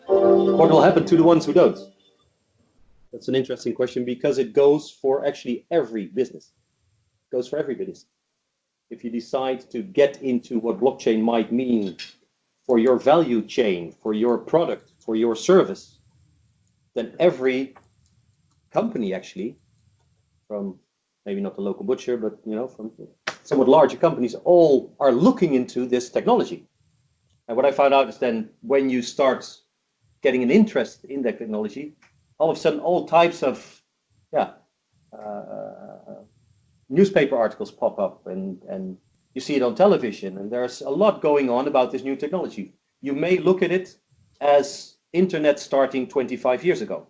What will happen to the ones who don't? That's an interesting question, because it goes for actually every business. It goes for every business. If you decide to get into what blockchain might mean for your value chain, for your product, for your service, then every company actually, from maybe not the local butcher, but from somewhat larger companies, all are looking into this technology. And what I found out is then when you start getting an interest in that technology, all of a sudden all types of newspaper articles pop up, and you see it on television, and there's a lot going on about this new technology. You may look at it as internet starting 25 years ago,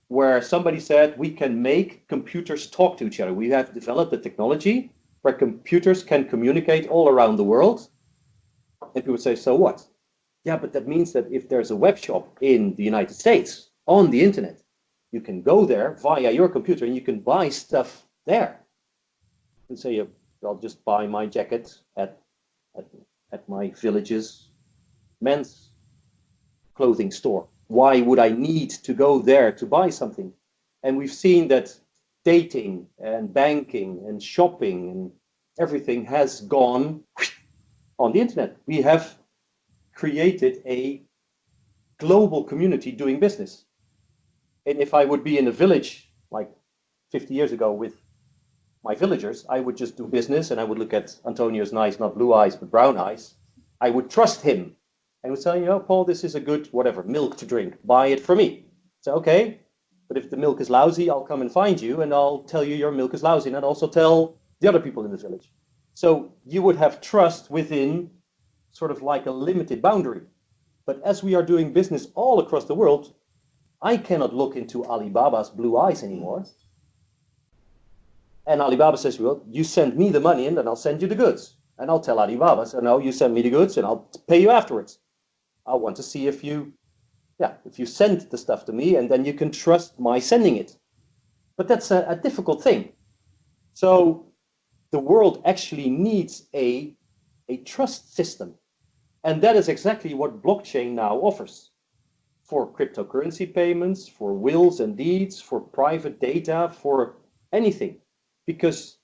where somebody said we can make computers talk to each other. We have developed a technology where computers can communicate all around the world. And people would say, so what? Yeah, but that means that if there's a web shop in the United States on the internet, you can go there via your computer and you can buy stuff there. And say, I'll just buy my jacket at my village's men's clothing store. Why would I need to go there to buy something? And we've seen that dating and banking and shopping and everything has gone on the internet. We have created a global community doing business. And if I would be in a village like 50 years ago with my villagers, I would just do business and I would look at Antonio's nice, not blue eyes, but brown eyes. I would trust him and would say, Paul, this is a good, whatever, milk to drink. Buy it for me. So, okay, but if the milk is lousy, I'll come and find you and I'll tell you your milk is lousy, and I'd also tell the other people in the village. So you would have trust within sort of like a limited boundary. But as we are doing business all across the world, I cannot look into Alibaba's blue eyes anymore. And Alibaba says, well, you send me the money and then I'll send you the goods. And I'll tell Alibaba, so no, you send me the goods and I'll pay you afterwards. I want to see if you send the stuff to me and then you can trust my sending it. But that's a difficult thing. So the world actually needs a trust system. And that is exactly what blockchain now offers. For cryptocurrency payments, for wills and deeds, for private data, for anything. Because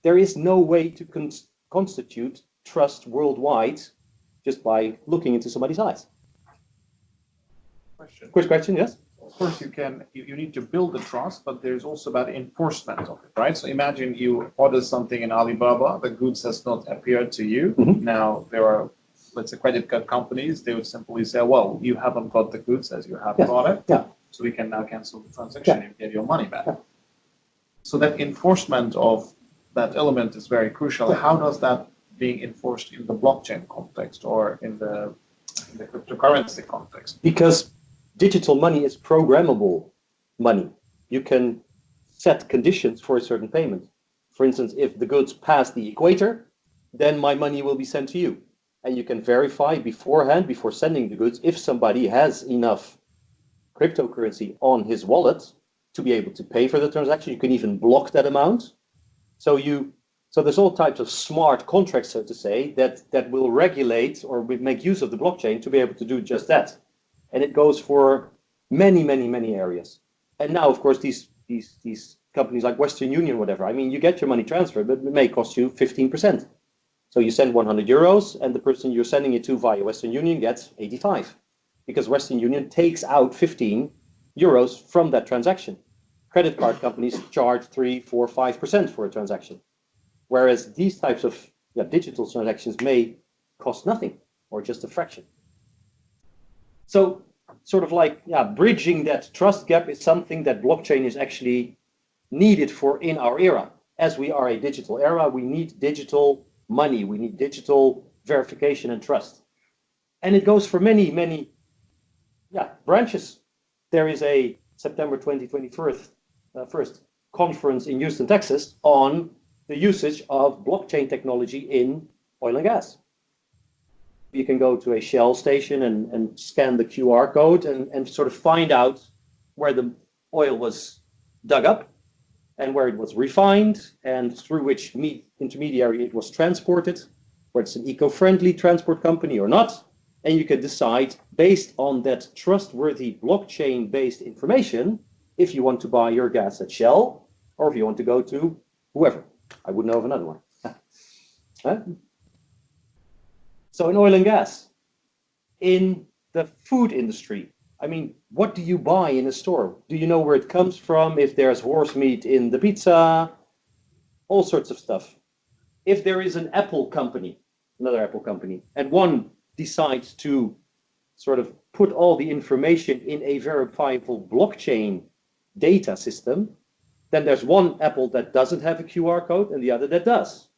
there is no way to constitute trust worldwide just by looking into somebody's eyes. Quick question, yes? Of course, you need to build the trust, but there's also about enforcement of it, right? So imagine you order something in Alibaba, the goods has not appeared to you. Mm-hmm. Now there are, let's say, credit card companies, they would simply say, well, you haven't got the goods as you have bought it. Yeah. So we can now cancel the transaction and get your money back. Yeah. So that enforcement of that element is very crucial. How does that being enforced in the blockchain context or in the cryptocurrency context? Because digital money is programmable money. You can set conditions for a certain payment. For instance, if the goods pass the equator, then my money will be sent to you. And you can verify beforehand, before sending the goods, if somebody has enough cryptocurrency on his wallet to be able to pay for the transaction. You can even block that amount. So there's all types of smart contracts, so to say, that will regulate or make use of the blockchain to be able to do just that. And it goes for many, many, many areas. And now, of course, these companies like Western Union, whatever, I mean, you get your money transferred, but it may cost you 15%. So you send 100 euros and the person you're sending it to via Western Union gets 85, because Western Union takes out 15 euros from that transaction. Credit card companies charge 3, 4, 5% for a transaction. Whereas these types of digital transactions may cost nothing or just a fraction. So sort of like bridging that trust gap is something that blockchain is actually needed for in our era. As we are a digital era, we need digital money, we need digital verification and trust. And it goes for many, many branches. There is a September 2021 first conference in Houston, Texas on the usage of blockchain technology in oil and gas. You can go to a Shell station and scan the QR code and sort of find out where the oil was dug up and where it was refined and through which intermediary it was transported, whether it's an eco-friendly transport company or not. And you can decide based on that trustworthy blockchain-based information if you want to buy your gas at Shell or if you want to go to whoever. I wouldn't know of another one. Huh? So in oil and gas, in the food industry. I mean, what do you buy in a store? Do you know where it comes from? If there's horse meat in the pizza, all sorts of stuff. If there is an Apple company, another Apple company, and one decides to sort of put all the information in a verifiable blockchain data system, then there's one Apple that doesn't have a QR code and the other that does.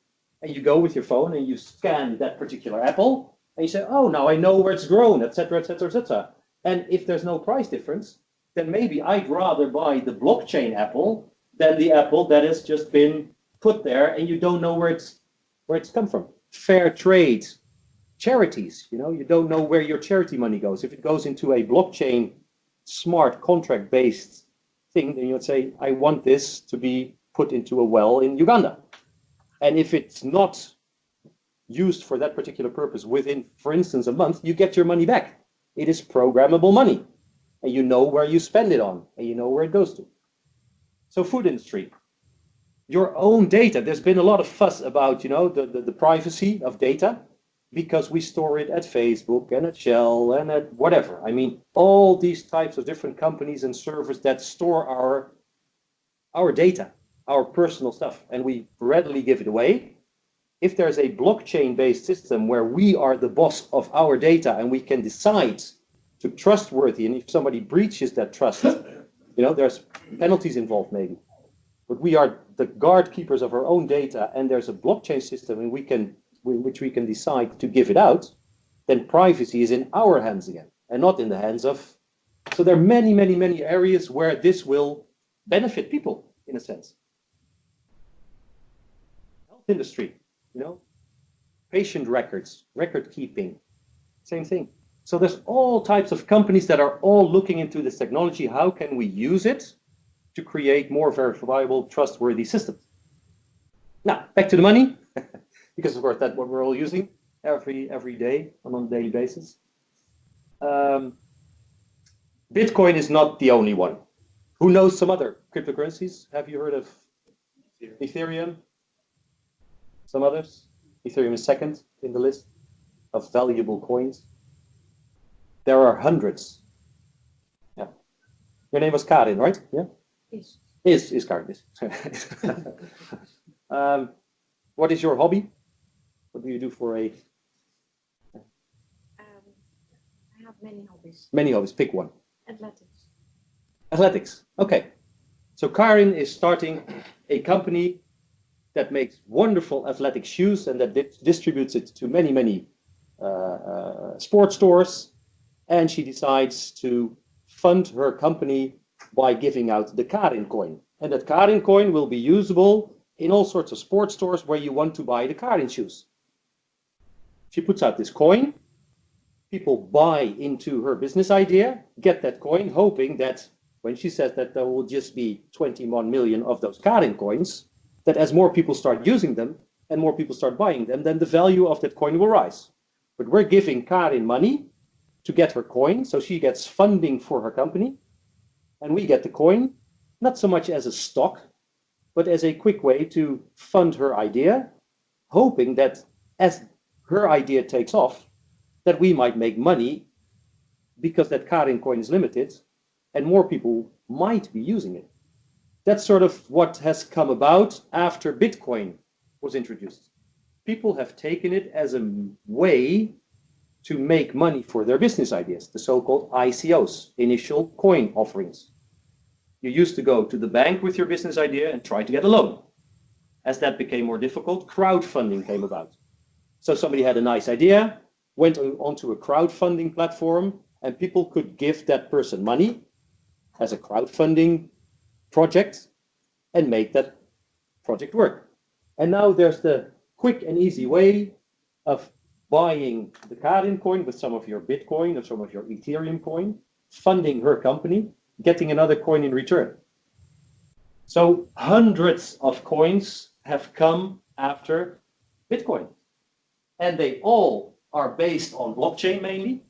And you go with your phone and you scan that particular apple and you say, oh, now I know where it's grown, etc., etc., etc. And if there's no price difference, then maybe I'd rather buy the blockchain apple than the apple that has just been put there and you don't know where it's come from. Fair trade, charities, you don't know where your charity money goes. If it goes into a blockchain smart contract-based thing, then you'd say, I want this to be put into a well in Uganda. And if it's not used for that particular purpose within, for instance, a month, you get your money back. It is programmable money. And you know where you spend it on, and you know where it goes to. So food industry, your own data. There's been a lot of fuss about, the privacy of data, because we store it at Facebook and at Shell and at whatever. I mean, all these types of different companies and servers that store our data, our personal stuff, and we readily give it away. If there's a blockchain-based system where we are the boss of our data and we can decide to trustworthy, and if somebody breaches that trust, there's penalties involved maybe. But we are the guard keepers of our own data, and there's a blockchain system in which we can decide to give it out, then privacy is in our hands again, and not in the hands of. So there are many, many, many areas where this will benefit people, in a sense. Health industry, patient records, record keeping, same thing. So there's all types of companies that are all looking into this technology. How can we use it to create more verifiable, trustworthy systems? Now, back to the money. Because of course that's what we're all using every day on a daily basis. Bitcoin is not the only one. Who knows some other cryptocurrencies? Have you heard of Ethereum? Some others? Ethereum is second in the list of valuable coins. There are hundreds. Yeah. Your name was Karin, right? Yeah. Is Karin. What is your hobby? What do you do for a? I have many hobbies. Many hobbies. Pick one. Athletics. Athletics. Okay. So Karin is starting a company that makes wonderful athletic shoes and that distributes it to many, many sports stores. And she decides to fund her company by giving out the Karin coin. And that Karin coin will be usable in all sorts of sports stores where you want to buy the Karin shoes. She puts out this coin. People buy into her business idea, get that coin, hoping that when she says that there will just be 21 million of those Karin coins, that as more people start using them and more people start buying them, then the value of that coin will rise. But we're giving Karin money to get her coin, so she gets funding for her company, and we get the coin, not so much as a stock, but as a quick way to fund her idea, hoping that as her idea takes off, that we might make money because that Karin coin is limited and more people might be using it. That's sort of what has come about after Bitcoin was introduced. People have taken it as a way to make money for their business ideas, the so-called ICOs, initial coin offerings. You used to go to the bank with your business idea and try to get a loan. As that became more difficult, crowdfunding came about. So somebody had a nice idea, went onto a crowdfunding platform, and people could give that person money as a crowdfunding project and make that project work. And now there's the quick and easy way of buying the Karin coin with some of your Bitcoin or some of your Ethereum coin, funding her company, getting another coin in return. So hundreds of coins have come after Bitcoin. And they all are based on blockchain mainly.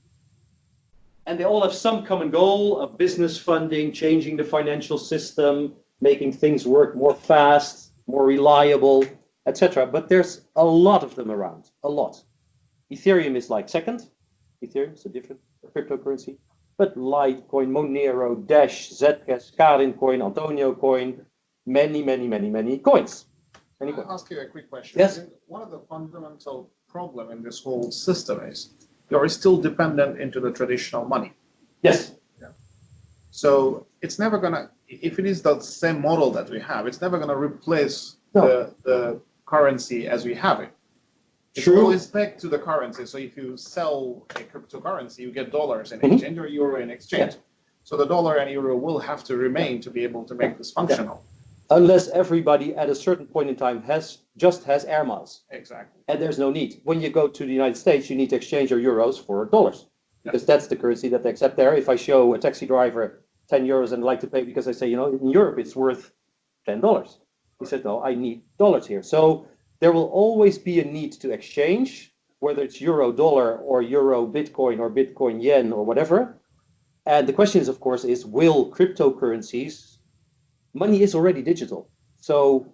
And they all have some common goal of business funding, changing the financial system, making things work more fast, more reliable, etc. But there's a lot of them around, a lot. Ethereum is like second, Ethereum is a different cryptocurrency. But Litecoin, Monero, Dash, Zcash, Karin coin, Antonio coin, many coins. Any Can I coins. ask you a quick question? Yes. One of the fundamental problem in this whole system is you're still dependent into the traditional money. Yes. So it's never gonna, if it is the same model that we have, it's never gonna replace No. the currency as we have it. It's True. always back to the currency. So if you sell a cryptocurrency, you get dollars in exchange or euro in exchange. Yeah. So the dollar and euro will have to remain to be able to make this functional. Unless everybody at a certain point in time has air miles. Exactly. And there's no need. When you go to the United States, you need to exchange your euros for dollars. Because that's the currency that they accept there. If I show a taxi driver 10 euros and like to pay because I say, you know, in Europe it's worth $10. He said, no, I need dollars here. So there will always be a need to exchange, whether it's euro dollar or euro Bitcoin or Bitcoin yen or whatever. And the question is, of course, is will cryptocurrencies, money is already digital. So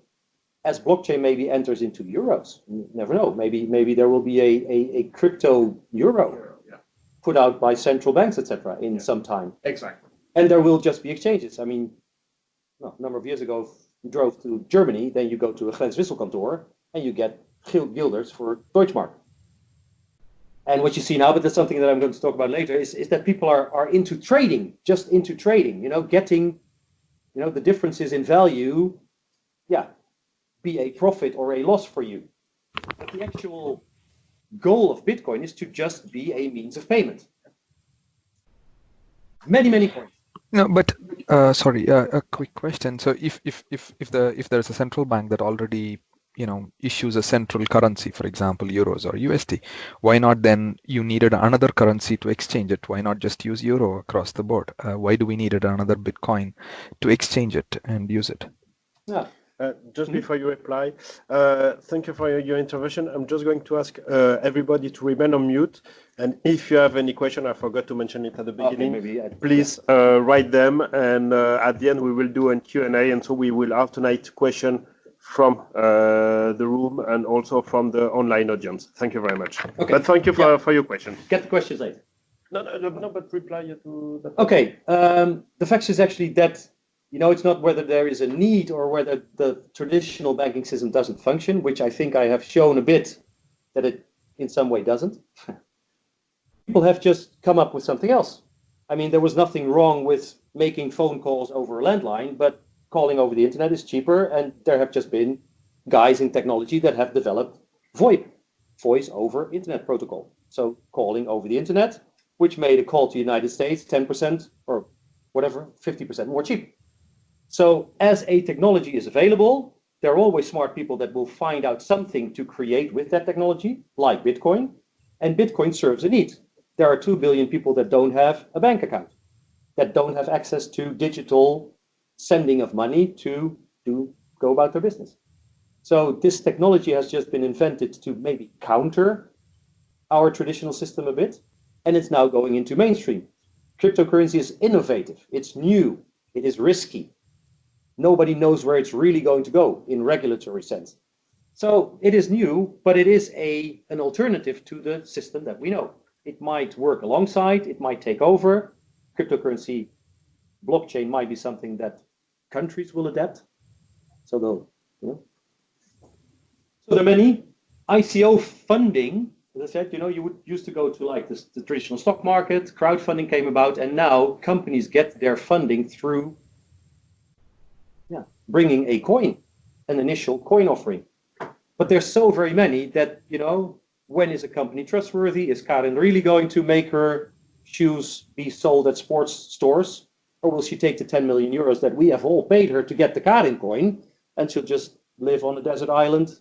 as blockchain maybe enters into euros, you never know. Maybe there will be a crypto euro put out by central banks, etc., in some time. Exactly. And there will just be exchanges. I mean, a number of years ago, you drove to Germany, then you go to a Grenzwisselkantoor, and you get guilders for Deutschmark. And what you see now, but that's something that I'm going to talk about later, is that people are into trading, just into trading, you know, getting, you know, the differences in value, be a profit or a loss for you. But the actual goal of Bitcoin is to just be a means of payment. Many coins. No, but sorry, a quick question. So if there's a central bank that already issues a central currency, for example, euros or USD, why not then you needed another currency to exchange it? Why not just use euro across the board? Why do we needed another Bitcoin to exchange it and use it? Yeah. Just before you reply, thank you for your intervention. I'm just going to ask everybody to remain on mute. And if you have any question, I forgot to mention it at the beginning, please write them. And at the end, we will do a Q&A. And so we will alternate question from the room and also from the online audience. Thank you very much. Okay. But thank you for your question. Get the questions later. No, but reply to that. Okay. The fact is actually that it's not whether there is a need or whether the traditional banking system doesn't function, which I think I have shown a bit that it in some way doesn't. People have just come up with something else. I mean, there was nothing wrong with making phone calls over a landline, but calling over the internet is cheaper, and there have just been guys in technology that have developed VoIP, voice over internet protocol. So calling over the internet, which made a call to the United States 10% or whatever, 50% more cheap. So as a technology is available, there are always smart people that will find out something to create with that technology, like Bitcoin, and Bitcoin serves a need. There are 2 billion people that don't have a bank account, that don't have access to digital sending of money to go about their business. So this technology has just been invented to maybe counter our traditional system a bit, and it's now going into mainstream. Cryptocurrency is innovative, it's new, it is risky. Nobody knows where it's really going to go in regulatory sense. So it is new, but it is an alternative to the system that we know. It might work alongside, it might take over. Cryptocurrency, blockchain might be something that countries will adapt. So so there are many ICO funding. As I said, you used to go to like the traditional stock market, crowdfunding came about, and now companies get their funding through bringing a coin, an initial coin offering. But there's so very many that, when is a company trustworthy? Is Karin really going to make her shoes be sold at sports stores? Or will she take the 10 million euros that we have all paid her to get the Karin coin, and she'll just live on a desert island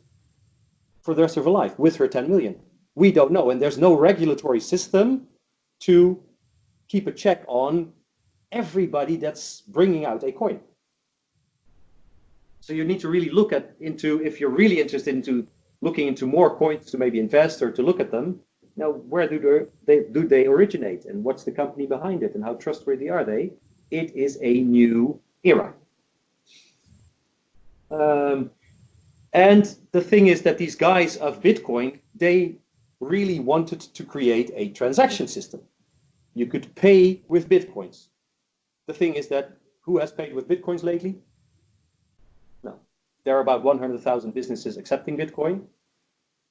for the rest of her life with her 10 million? We don't know. And there's no regulatory system to keep a check on everybody that's bringing out a coin. So you need to really look into, if you're really interested into looking into more coins to maybe invest or to look at them, where do they originate, and what's the company behind it, and how trustworthy are they? It is a new era. And the thing is that these guys of Bitcoin, they really wanted to create a transaction system. You could pay with Bitcoins. The thing is that who has paid with Bitcoins lately? No. There are about 100,000 businesses accepting Bitcoin.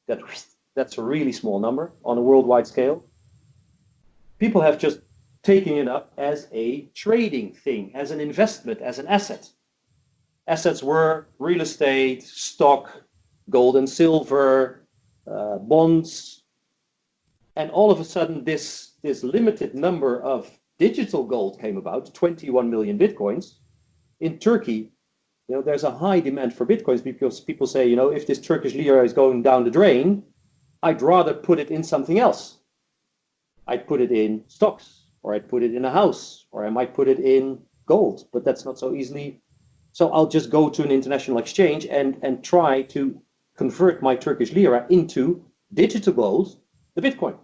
That's a really small number on a worldwide scale. People have just taken it up as a trading thing, as an investment, as an asset. Assets were real estate, stock, gold and silver, bonds. And all of a sudden, this limited number of digital gold came about, 21 million Bitcoins. In Turkey, there's a high demand for Bitcoins because people say, if this Turkish lira is going down the drain, I'd rather put it in something else. I'd put it in stocks, or I'd put it in a house, or I might put it in gold, but that's not so easily. So I'll just go to an international exchange and try to convert my Turkish lira into digital gold, the Bitcoin.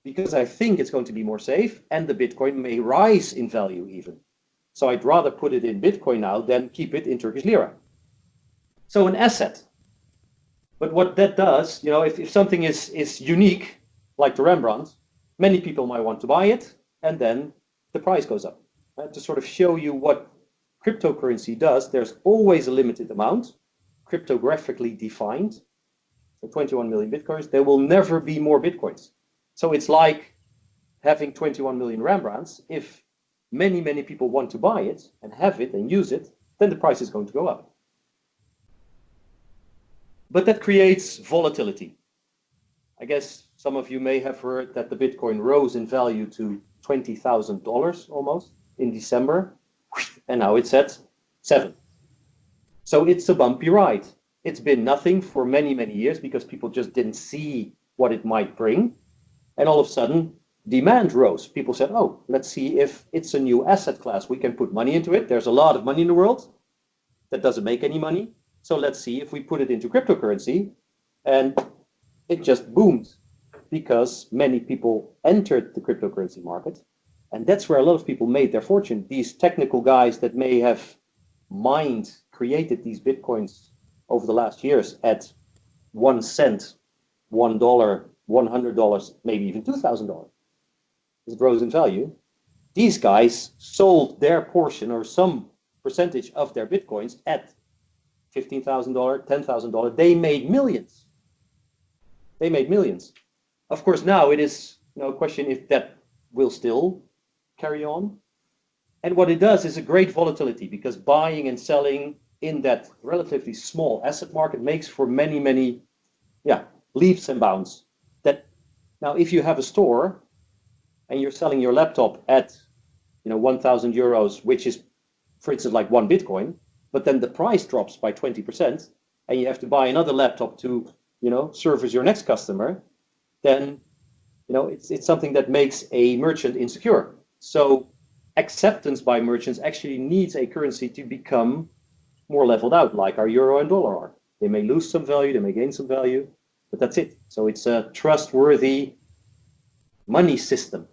Because I think it's going to be more safe, and the Bitcoin may rise in value even. So I'd rather put it in Bitcoin now than keep it in Turkish lira. So an asset. But what that does, if something is unique, like the Rembrandt, many people might want to buy it, and then the price goes up. To sort of show you what cryptocurrency does, there's always a limited amount, cryptographically defined. So 21 million Bitcoins, there will never be more Bitcoins. So it's like having 21 million Rembrandts. If many, many people want to buy it and have it and use it, then the price is going to go up. But that creates volatility. I guess some of you may have heard that the Bitcoin rose in value to $20,000 almost in December, and now it's at 7. So it's a bumpy ride. It's been nothing for many, many years because people just didn't see what it might bring. And all of a sudden, demand rose. People said, oh, let's see if it's a new asset class. We can put money into it. There's a lot of money in the world that doesn't make any money. So let's see if we put it into cryptocurrency. And it just boomed because many people entered the cryptocurrency market. And that's where a lot of people made their fortune. These technical guys that may have created these Bitcoins over the last years at 1 cent, $1, $100, maybe even $2,000. As it rose in value. These guys sold their portion or some percentage of their Bitcoins at $15,000, $10,000. They made millions. They made millions. Of course, now it is no question if that will still carry on. And what it does is a great volatility because buying and selling in that relatively small asset market makes for many, many leaps and bounds. That now, if you have a store and you're selling your laptop at 1,000 euros, which is, for instance, like 1 Bitcoin, but then the price drops by 20%, and you have to buy another laptop to service your next customer, then it's something that makes a merchant insecure. So acceptance by merchants actually needs a currency to become more leveled out, like our euro and dollar are. They may lose some value, they may gain some value, but that's it. So it's a trustworthy money system.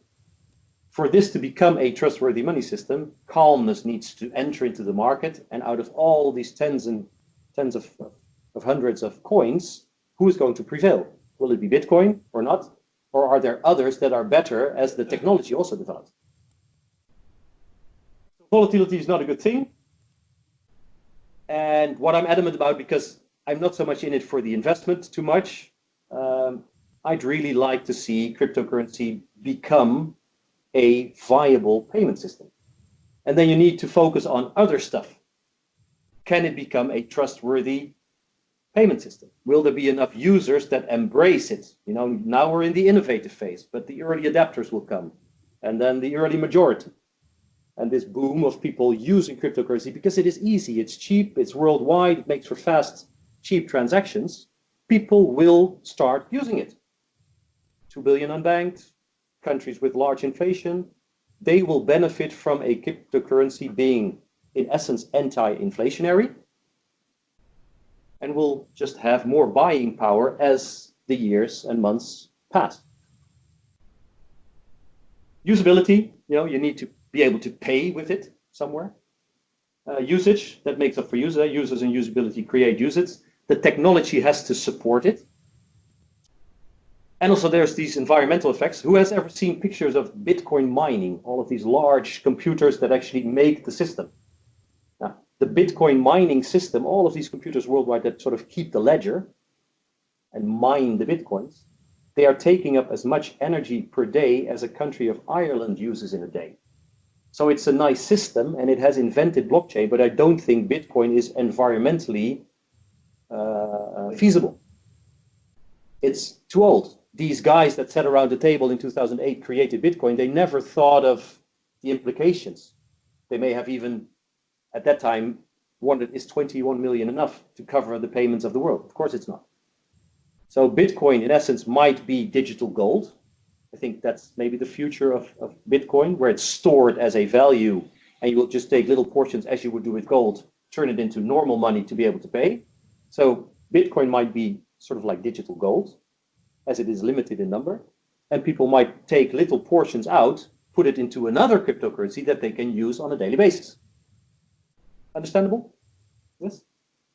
For this to become a trustworthy money system, calmness needs to enter into the market, and out of all these tens of hundreds of coins, who is going to prevail? Will it be Bitcoin or not? Or are there others that are better as the technology also develops? Volatility is not a good thing. And what I'm adamant about, because I'm not so much in it for the investment too much, I'd really like to see cryptocurrency become a viable payment system. And then you need to focus on other stuff. Can it become a trustworthy payment system? Will there be enough users that embrace it? Now we're in the innovative phase, but the early adapters will come, and then the early majority. And this boom of people using cryptocurrency because it is easy, it's cheap, it's worldwide, it makes for fast, cheap transactions. People will start using it. 2 billion unbanked, countries with large inflation, they will benefit from a cryptocurrency being, in essence, anti-inflationary, and will just have more buying power as the years and months pass. Usability, you need to be able to pay with it somewhere. Usage, that makes up for users and usability create usage. The technology has to support it. And also there's these environmental effects. Who has ever seen pictures of Bitcoin mining? All of these large computers that actually make the system. Now, the Bitcoin mining system, all of these computers worldwide that sort of keep the ledger and mine the Bitcoins, they are taking up as much energy per day as a country of Ireland uses in a day. So it's a nice system and it has invented blockchain, but I don't think Bitcoin is environmentally feasible. It's too old. These guys that sat around the table in 2008 created Bitcoin, they never thought of the implications. They may have even, at that time, wondered, is 21 million enough to cover the payments of the world? Of course it's not. So Bitcoin, in essence, might be digital gold. I think that's maybe the future of Bitcoin, where it's stored as a value, and you will just take little portions, as you would do with gold, turn it into normal money to be able to pay. So Bitcoin might be sort of like digital gold, as it is limited in number, and people might take little portions out, put it into another cryptocurrency that they can use on a daily basis. Understandable? Yes?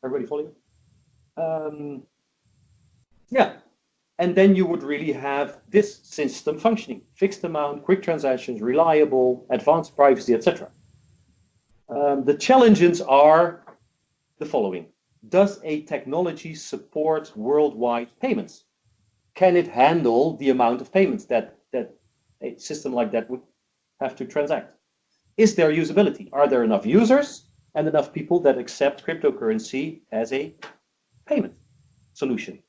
Everybody following? Yeah. And then you would really have this system functioning. Fixed amount, quick transactions, reliable, advanced privacy, etc. The challenges are the following. Does a technology support worldwide payments? Can it handle the amount of payments that a system like that would have to transact? Is there usability? Are there enough users and enough people that accept cryptocurrency as a payment solution?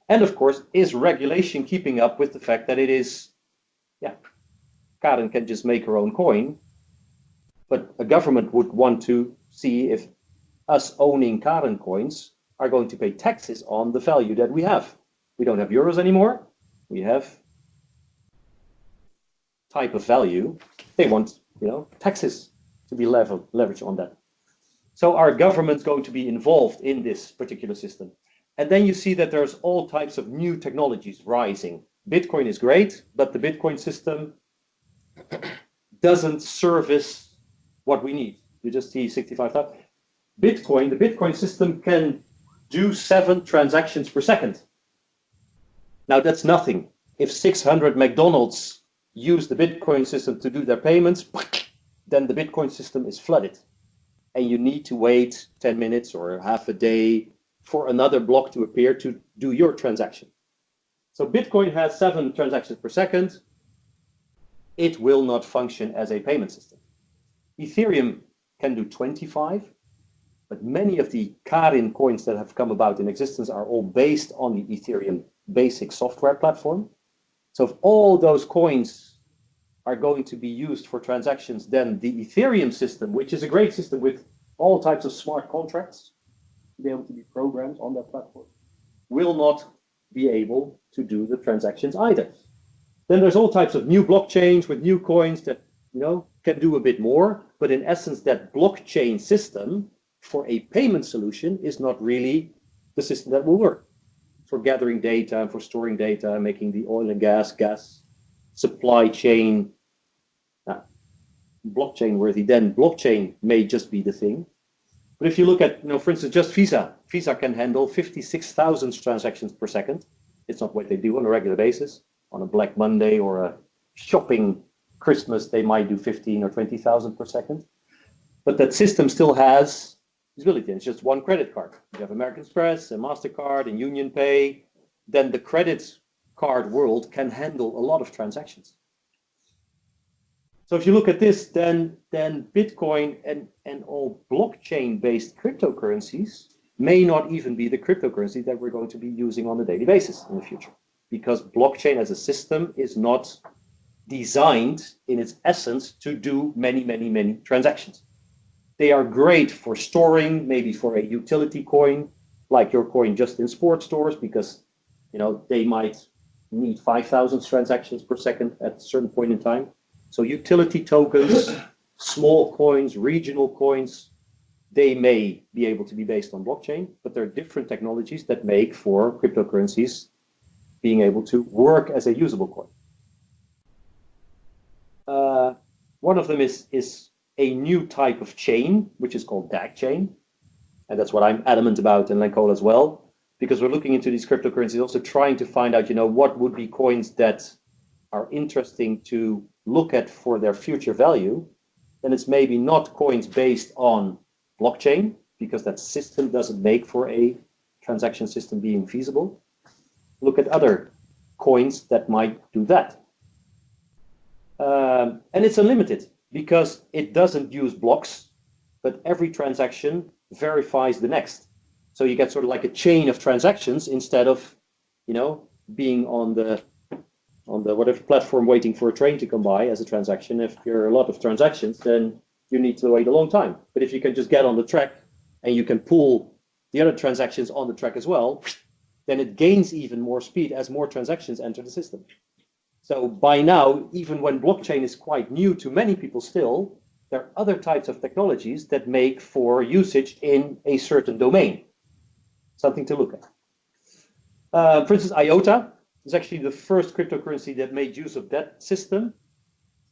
And of course, is regulation keeping up with the fact that it is, Karen can just make her own coin, but a government would want to see if us owning Karen coins are going to pay taxes on the value that we have. We don't have euros anymore. We have type of value. They want, taxes to be leveraged on that. So our government's going to be involved in this particular system. And then you see that there's all types of new technologies rising. Bitcoin is great, but the Bitcoin system doesn't service what we need. You just see 65,000. The Bitcoin system can do 7 transactions per second. Now that's nothing. If 600 McDonald's use the Bitcoin system to do their payments, then the Bitcoin system is flooded. And you need to wait 10 minutes or half a day for another block to appear to do your transaction. So Bitcoin has 7 transactions per second. It will not function as a payment system. Ethereum can do 25, but many of the Karin coins that have come about in existence are all based on the Ethereum basic software platform. So if all those coins are going to be used for transactions, then the Ethereum system, which is a great system with all types of smart contracts to be able to be programmed on that platform, will not be able to do the transactions either. Then there's all types of new blockchains with new coins that can do a bit more, but in essence, that blockchain system for a payment solution is not really the system that will work for gathering data and for storing data and making the oil and gas supply chain blockchain worthy. Then blockchain may just be the thing. But if you look at, for instance, just Visa can handle 56,000 transactions per second. It's not what they do on a regular basis. On a Black Monday or a shopping Christmas, they might do 15 or 20,000 per second. But that system still has usability. It's just one credit card. You have American Express and MasterCard and Union Pay. Then the credit card world can handle a lot of transactions. So if you look at this, then Bitcoin and all blockchain-based cryptocurrencies may not even be the cryptocurrency that we're going to be using on a daily basis in the future, because blockchain as a system is not designed in its essence to do many, many, many transactions. They are great for storing, maybe for a utility coin, like your coin just in sports stores, because they might need 5,000 transactions per second at a certain point in time. So utility tokens, small coins, regional coins, they may be able to be based on blockchain, but there are different technologies that make for cryptocurrencies being able to work as a usable coin. One of them is a new type of chain, which is called DAG chain. And that's what I'm adamant about, and Lencola as well. because we're looking into these cryptocurrencies, also trying to find out, what would be coins that are interesting to look at for their future value, then it's maybe not coins based on blockchain, because that system doesn't make for a transaction system being feasible. Look at other coins that might do that. And it's unlimited because it doesn't use blocks, but every transaction verifies the next. So you get sort of like a chain of transactions instead of, being on the whatever platform waiting for a train to come by as a transaction. If there are a lot of transactions, then you need to wait a long time. But if you can just get on the track and you can pull the other transactions on the track as well, then it gains even more speed as more transactions enter the system. So by now, even when blockchain is quite new to many people still, there are other types of technologies that make for usage in a certain domain. Something to look at. For instance, IOTA is actually the first cryptocurrency that made use of that system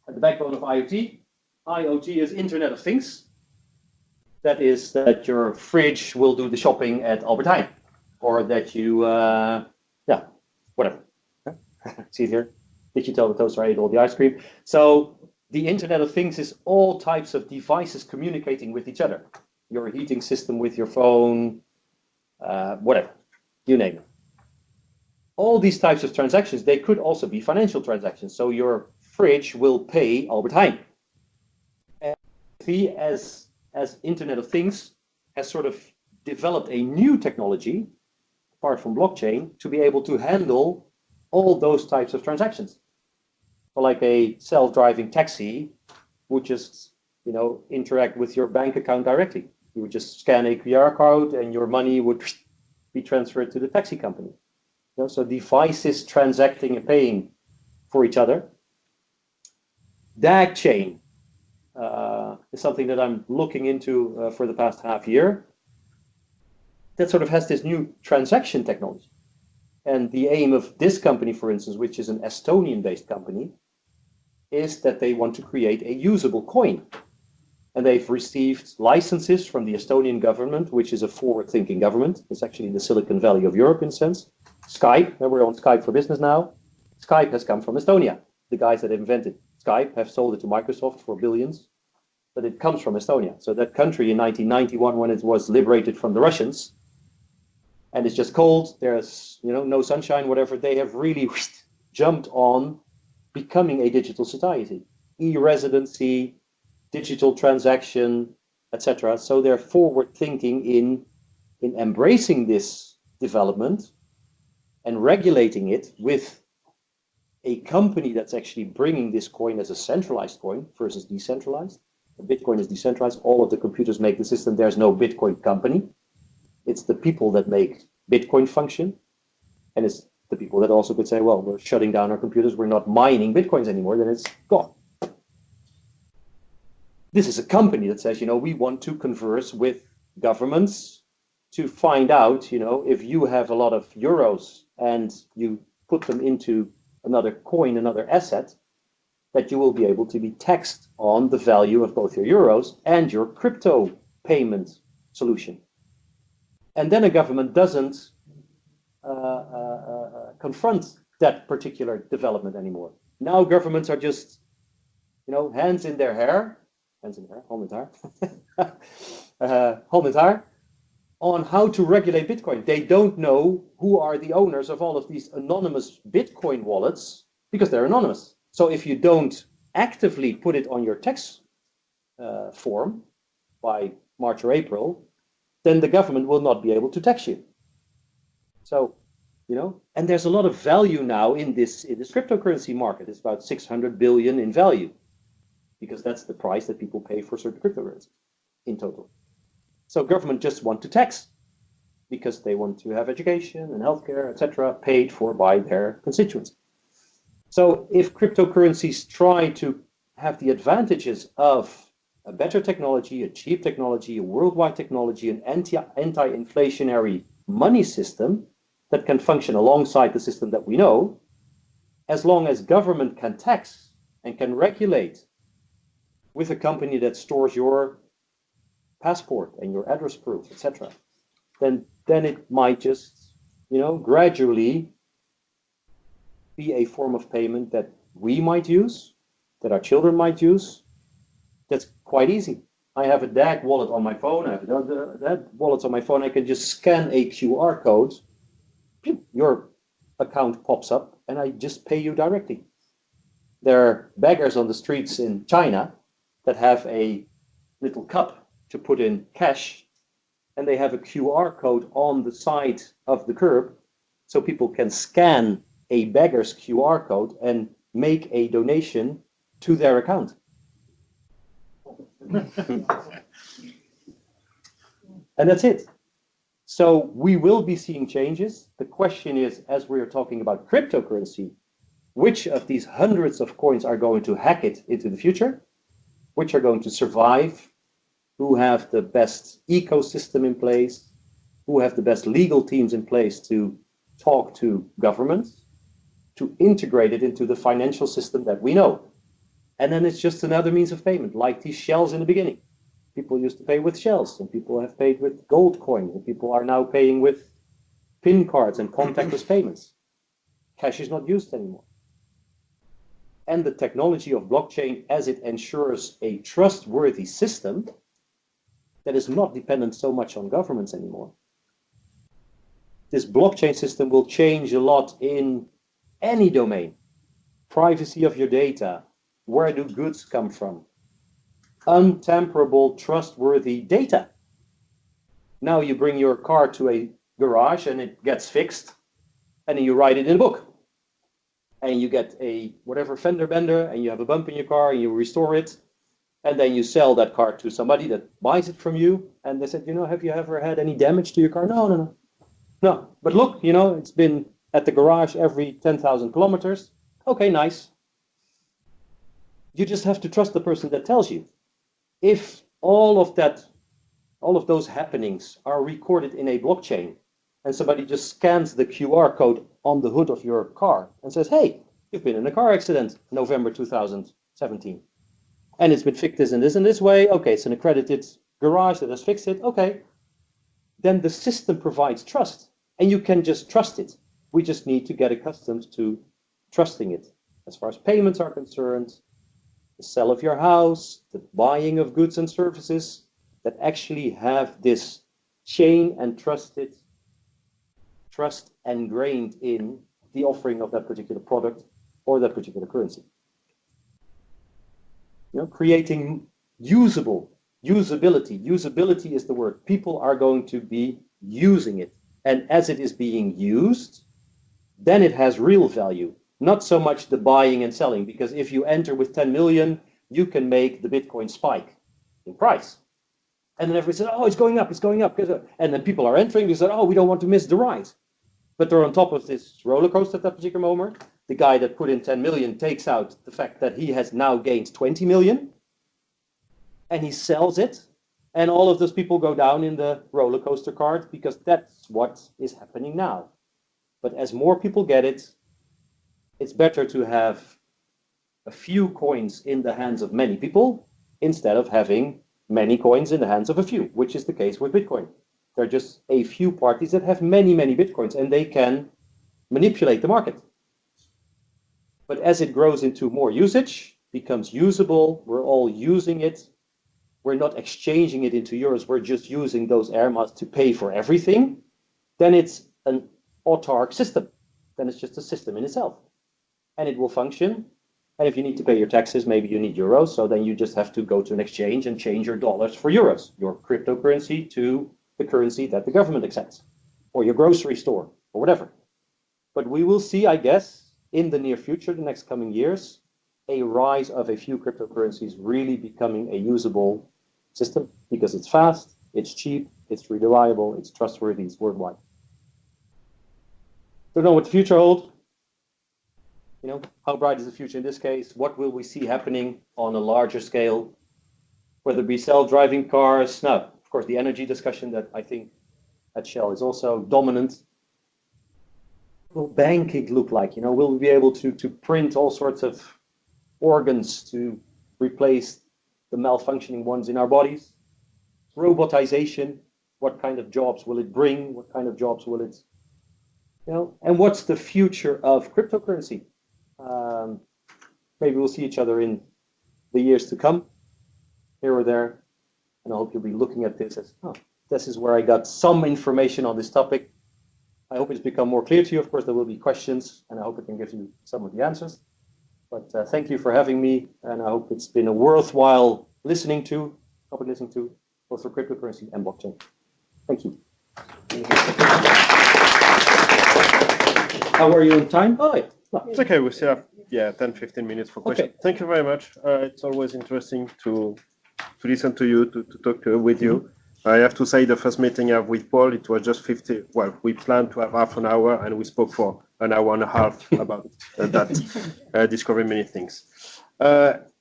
at the backbone of IoT. IoT is Internet of Things. That is that your fridge will do the shopping at Albert Heijn, or that you, whatever. See it here? Did you tell the toaster I ate all the ice cream? So the Internet of Things is all types of devices communicating with each other. Your heating system with your phone, whatever, you name it. All these types of transactions, they could also be financial transactions. So your fridge will pay Albert Heijn. And as Internet of Things has sort of developed a new technology, apart from blockchain, to be able to handle all those types of transactions. So like a self-driving taxi would just, interact with your bank account directly. You would just scan a QR code and your money would be transferred to the taxi company. So devices transacting and paying for each other. DAG chain is something that I'm looking into for the past half year. That sort of has this new transaction technology. And the aim of this company, for instance, which is an Estonian-based company, is that they want to create a usable coin. And they've received licenses from the Estonian government, which is a forward-thinking government. It's actually the Silicon Valley of Europe in a sense. Skype, and we're on Skype for Business now. Skype has come from Estonia. The guys that invented Skype have sold it to Microsoft for billions, but it comes from Estonia. So that country in 1991, when it was liberated from the Russians, and it's just cold, there's no sunshine, whatever, they have really jumped on becoming a digital society. E-residency, digital transaction, etc. So they're forward thinking in embracing this development and regulating it with a company that's actually bringing this coin as a centralized coin versus decentralized. Bitcoin is decentralized. All of the computers make the system. There's no Bitcoin company. It's the people that make Bitcoin function. And it's the people that also could say, well, we're shutting down our computers. We're not mining Bitcoins anymore. Then it's gone. This is a company that says, we want to converse with governments to find out, if you have a lot of euros and you put them into another coin, another asset, that you will be able to be taxed on the value of both your euros and your crypto payment solution. And then a government doesn't confront that particular development anymore. Now governments are just, hands in their hair, hold it hard, on how to regulate Bitcoin. They don't know who are the owners of all of these anonymous Bitcoin wallets because they're anonymous. So if you don't actively put it on your tax form by March or April, then the government will not be able to tax you. So, and there's a lot of value now in this cryptocurrency market. It's about 600 billion in value, because that's the price that people pay for certain cryptocurrencies in total. So government just want to tax because they want to have education and healthcare, etc., paid for by their constituents. So if cryptocurrencies try to have the advantages of a better technology, a cheap technology, a worldwide technology, an anti-inflationary money system that can function alongside the system that we know, as long as government can tax and can regulate with a company that stores your passport and your address proof, etc., then it might just gradually be a form of payment that we might use, that our children might use. That's quite easy. I have a DAG wallet on my phone. I have that wallet on my phone. I can just scan a QR code. Your account pops up, and I just pay you directly. There are beggars on the streets in China that have a little cup to put in cash, and they have a QR code on the side of the curb, so people can scan a beggar's QR code and make a donation to their account. And that's it. So we will be seeing changes. The question is, as we're talking about cryptocurrency, which of these hundreds of coins are going to hack it into the future? Which are going to survive? Who have the best ecosystem in place? Who have the best legal teams in place to talk to governments, to integrate it into the financial system that we know? And then it's just another means of payment, like these shells in the beginning. People used to pay with shells, and people have paid with gold coins, and people are now paying with PIN cards and contactless payments. Cash is not used anymore. And the technology of blockchain, as it ensures a trustworthy system that is not dependent so much on governments anymore. This blockchain system will change a lot in any domain. Privacy of your data, where do goods come from? Untamperable, trustworthy data. Now you bring your car to a garage and it gets fixed, and then you write it in a book. And you get a whatever fender bender, and you have a bump in your car, and you restore it, and then you sell that car to somebody that buys it from you, and they said, have you ever had any damage to your car? No. But look, it's been at the garage every 10,000 kilometers. Okay, nice. You just have to trust the person that tells you. If all of those happenings are recorded in a blockchain, and somebody just scans the QR code on the hood of your car and says, hey, you've been in a car accident, November 2017. And it's been fixed this and this and this way. Okay, it's an accredited garage that has fixed it. Okay. Then the system provides trust, and you can just trust it. We just need to get accustomed to trusting it. As far as payments are concerned, the sale of your house, the buying of goods and services that actually have this chain and trust ingrained in the offering of that particular product or that particular currency. Creating usability. Usability is the word. People are going to be using it. And as it is being used, then it has real value. Not so much the buying and selling, because if you enter with 10 million, you can make the Bitcoin spike in price. And then everybody says, oh, it's going up. And then people are entering because, oh, we don't want to miss the ride. But they're on top of this roller coaster at that particular moment. The guy that put in 10 million takes out the fact that he has now gained 20 million, and he sells it. And all of those people go down in the roller coaster cart, because that's what is happening now. But as more people get it, it's better to have a few coins in the hands of many people instead of having many coins in the hands of a few, which is the case with Bitcoin. There are just a few parties that have many, many Bitcoins, and they can manipulate the market. But as it grows into more usage, becomes usable, we're all using it, we're not exchanging it into euros, we're just using those air miles to pay for everything, then it's an autark system. Then it's just a system in itself. And it will function. And if you need to pay your taxes, maybe you need euros, so then you just have to go to an exchange and change your dollars for euros, your cryptocurrency to the currency that the government accepts, or your grocery store, or whatever. But we will see, I guess, in the near future, the next coming years, a rise of a few cryptocurrencies really becoming a usable system, because it's fast, it's cheap, it's reliable, it's trustworthy, it's worldwide. Don't know what the future holds. How bright is the future in this case? What will we see happening on a larger scale? Whether we sell driving cars? Now, of course, the energy discussion that I think at Shell is also dominant. What will banking look like? Will we be able to print all sorts of organs to replace the malfunctioning ones in our bodies? Robotization, what kind of jobs will it bring? What kind of jobs will it And what's the future of cryptocurrency? Maybe we'll see each other in the years to come, here or there, and I hope you'll be looking at this as, oh, this is where I got some information on this topic. I hope it's become more clear to you. Of course, there will be questions, and I hope I can give you some of the answers. But thank you for having me, and I hope it's been a worthwhile topic listening to, both for cryptocurrency and blockchain. Thank you. How are you on time? Oh, yeah. It's okay. We still have 10, 15 minutes for questions. Okay. Thank you very much. It's always interesting to listen to you, to talk with you. I have to say the first meeting I have with Paul, it was just 50. Well, we planned to have half an hour and we spoke for an hour and a half about that, discovering many things.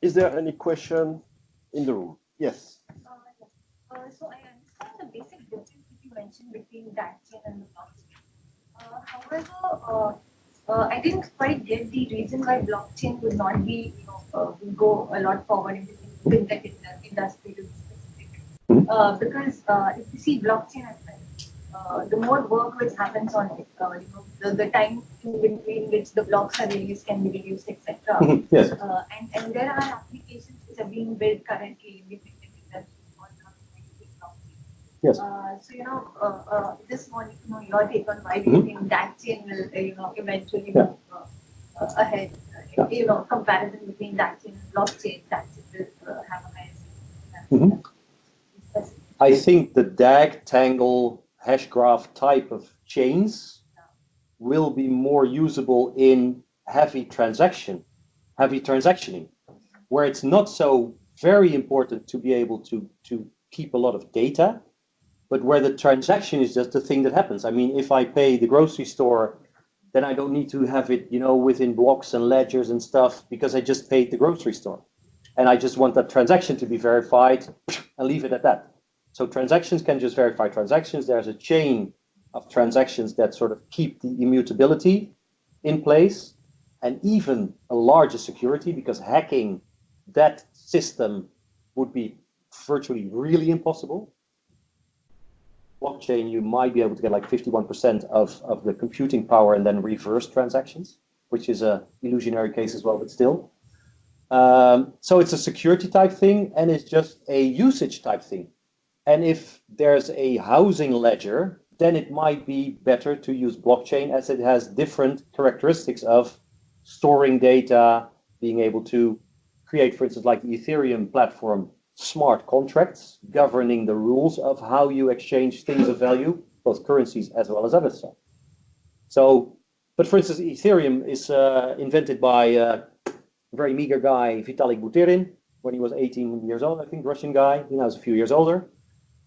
Is there any question in the room? Yes. So I understand the basic difference that you mentioned between that chain and the blockchain. However, I didn't quite get the reason why blockchain would not be, will go a lot forward in the fintech industry to be specific. Because if you see blockchain as well, the more work which happens on it, the time in between which the blocks are released can be reduced, etc. Yes. And there are applications which are being built currently in the fintech industry on blockchain. Yes. So just wanted to know your take on why do you think that chain will eventually move ahead? Comparison between that chain and blockchain, that chain will have a higher. I think the DAG, Tangle, Hashgraph type of chains will be more usable in heavy transactioning, where it's not so very important to be able to keep a lot of data, but where the transaction is just the thing that happens. I mean, if I pay the grocery store, then I don't need to have it, within blocks and ledgers and stuff, because I just paid the grocery store. And I just want that transaction to be verified and leave it at that. So transactions can just verify transactions. There's a chain of transactions that sort of keep the immutability in place, and even a larger security, because hacking that system would be virtually really impossible. Blockchain, you might be able to get like 51% of the computing power and then reverse transactions, which is a illusionary case as well, but still. So it's a security type thing, and it's just a usage type thing. And if there's a housing ledger, then it might be better to use blockchain, as it has different characteristics of storing data, being able to create, for instance, like the Ethereum platform, smart contracts governing the rules of how you exchange things of value, both currencies as well as other stuff. So, but for instance, Ethereum is invented by a very meager guy, Vitalik Buterin, when he was 18 years old, I think, Russian guy. He now is a few years older.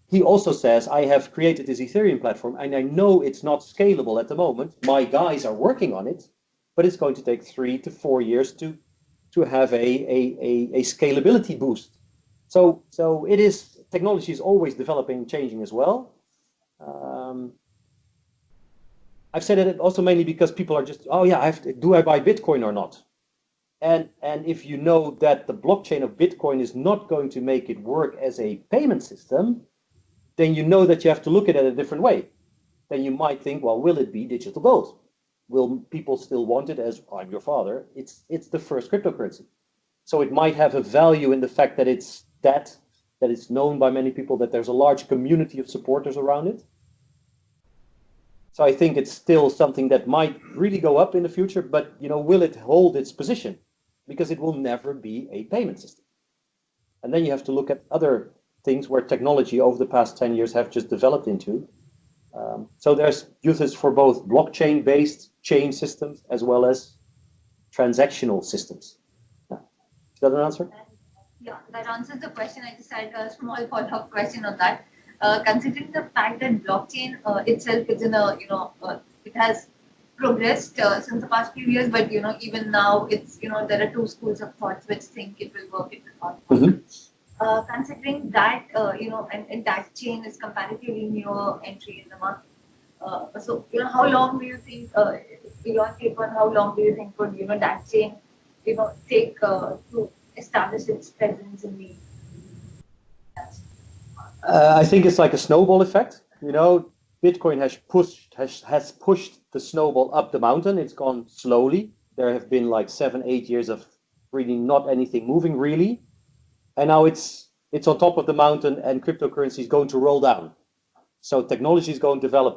He also says, I have created this Ethereum platform, and I know it's not scalable at the moment. My guys are working on it, but it's going to take 3 to 4 years to have a scalability boost. So it is, technology is always developing, changing as well. I've said it also mainly because people are just, oh yeah, do I buy Bitcoin or not? And if you know that the blockchain of Bitcoin is not going to make it work as a payment system, then you know that you have to look at it a different way. Then you might think, well, will it be digital gold? Will people still want it as, I'm your father? It's the first cryptocurrency. So it might have a value in the fact that it's that it's known by many people, that there's a large community of supporters around it. So I think it's still something that might really go up in the future, but will it hold its position? Because it will never be a payment system. And then you have to look at other things where technology over the past 10 years have just developed into. So there's uses for both blockchain-based chain systems as well as transactional systems. Is that an answer? Yeah, that answers the question. I just had a small follow-up question on that. Considering the fact that blockchain itself is in it has progressed since the past few years, but even now it's there are two schools of thoughts which think it will work, it will not work. Mm-hmm. Considering that and that chain is comparatively newer entry in the market. So how long do you think your take on how long do you think would that chain take to establish its presence in the I think it's like a snowball effect. Bitcoin has pushed the snowball up the mountain. It's gone slowly. There have been like 7, 8 years of really not anything moving really. And now it's on top of the mountain and cryptocurrency is going to roll down. So technology is going to develop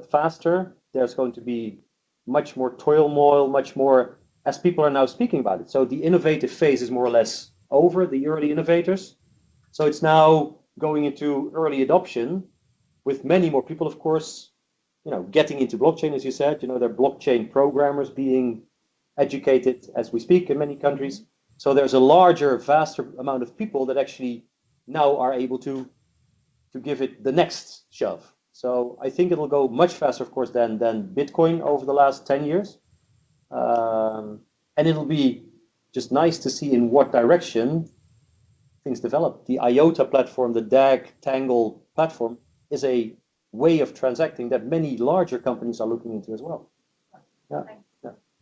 faster. There's going to be much more turmoil, much more, as people are now speaking about it. So the innovative phase is more or less over, the early innovators. So it's now going into early adoption with many more people, of course, getting into blockchain, as you said. There are blockchain programmers being educated as we speak in many countries. So there's a larger, vaster amount of people that actually now are able to give it the next shove. So I think it'll go much faster, of course, than Bitcoin over the last 10 years. And it'll be just nice to see in what direction things develop. The IOTA platform, the DAG Tangle platform, is a way of transacting that many larger companies are looking into as well. Yeah.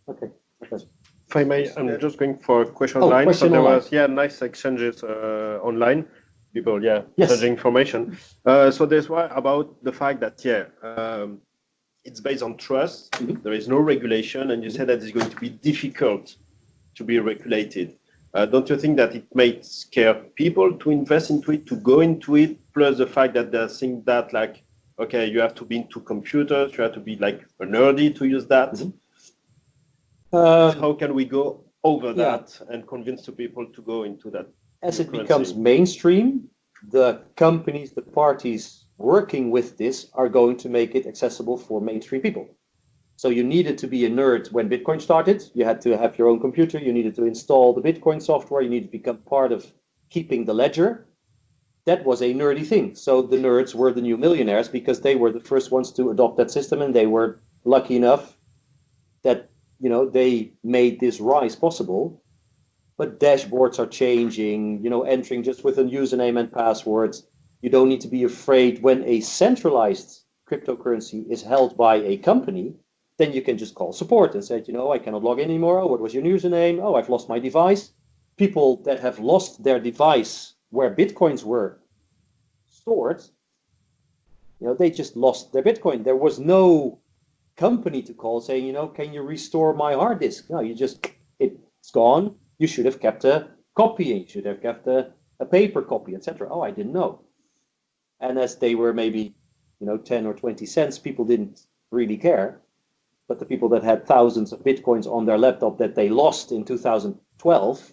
Okay. If I may, I'm just going for a question Oh, online. question so there online. was nice exchanges online. People Yes. exchanging information. So there's one about the fact that it's based on trust. Mhm. There is no regulation, and you said that it's going to be difficult to be regulated. Don't you think that it may scare people to invest into it, to go into it? Plus the fact that they think that okay, you have to be into computers, you have to be like a nerdy to use that. Mhm. How can we go over that and convince the people to go into that? As it currency? becomes mainstream, the companies, the parties working with this are going to make it accessible for mainstream people. So you needed to be a nerd when Bitcoin started. You had to have your own computer. You needed to install the Bitcoin software. You needed to become part of keeping the ledger. That was a nerdy thing. So the nerds were the new millionaires because they were the first ones to adopt that system, and they were lucky enough that they made this rise possible. But dashboards are changing, entering just with a username and passwords. You don't need to be afraid when a centralized cryptocurrency is held by a company. Then you can just call support and say, I cannot log in anymore. Oh, what was your username? Oh, I've lost my device. People that have lost their device where Bitcoins were stored, they just lost their Bitcoin. There was no company to call saying, can you restore my hard disk? No, it's gone. You should have kept a copy, and you should have kept a paper copy, etc. Oh, I didn't know. And as they were maybe, 10 or 20 cents, people didn't really care. But the people that had thousands of Bitcoins on their laptop that they lost in 2012,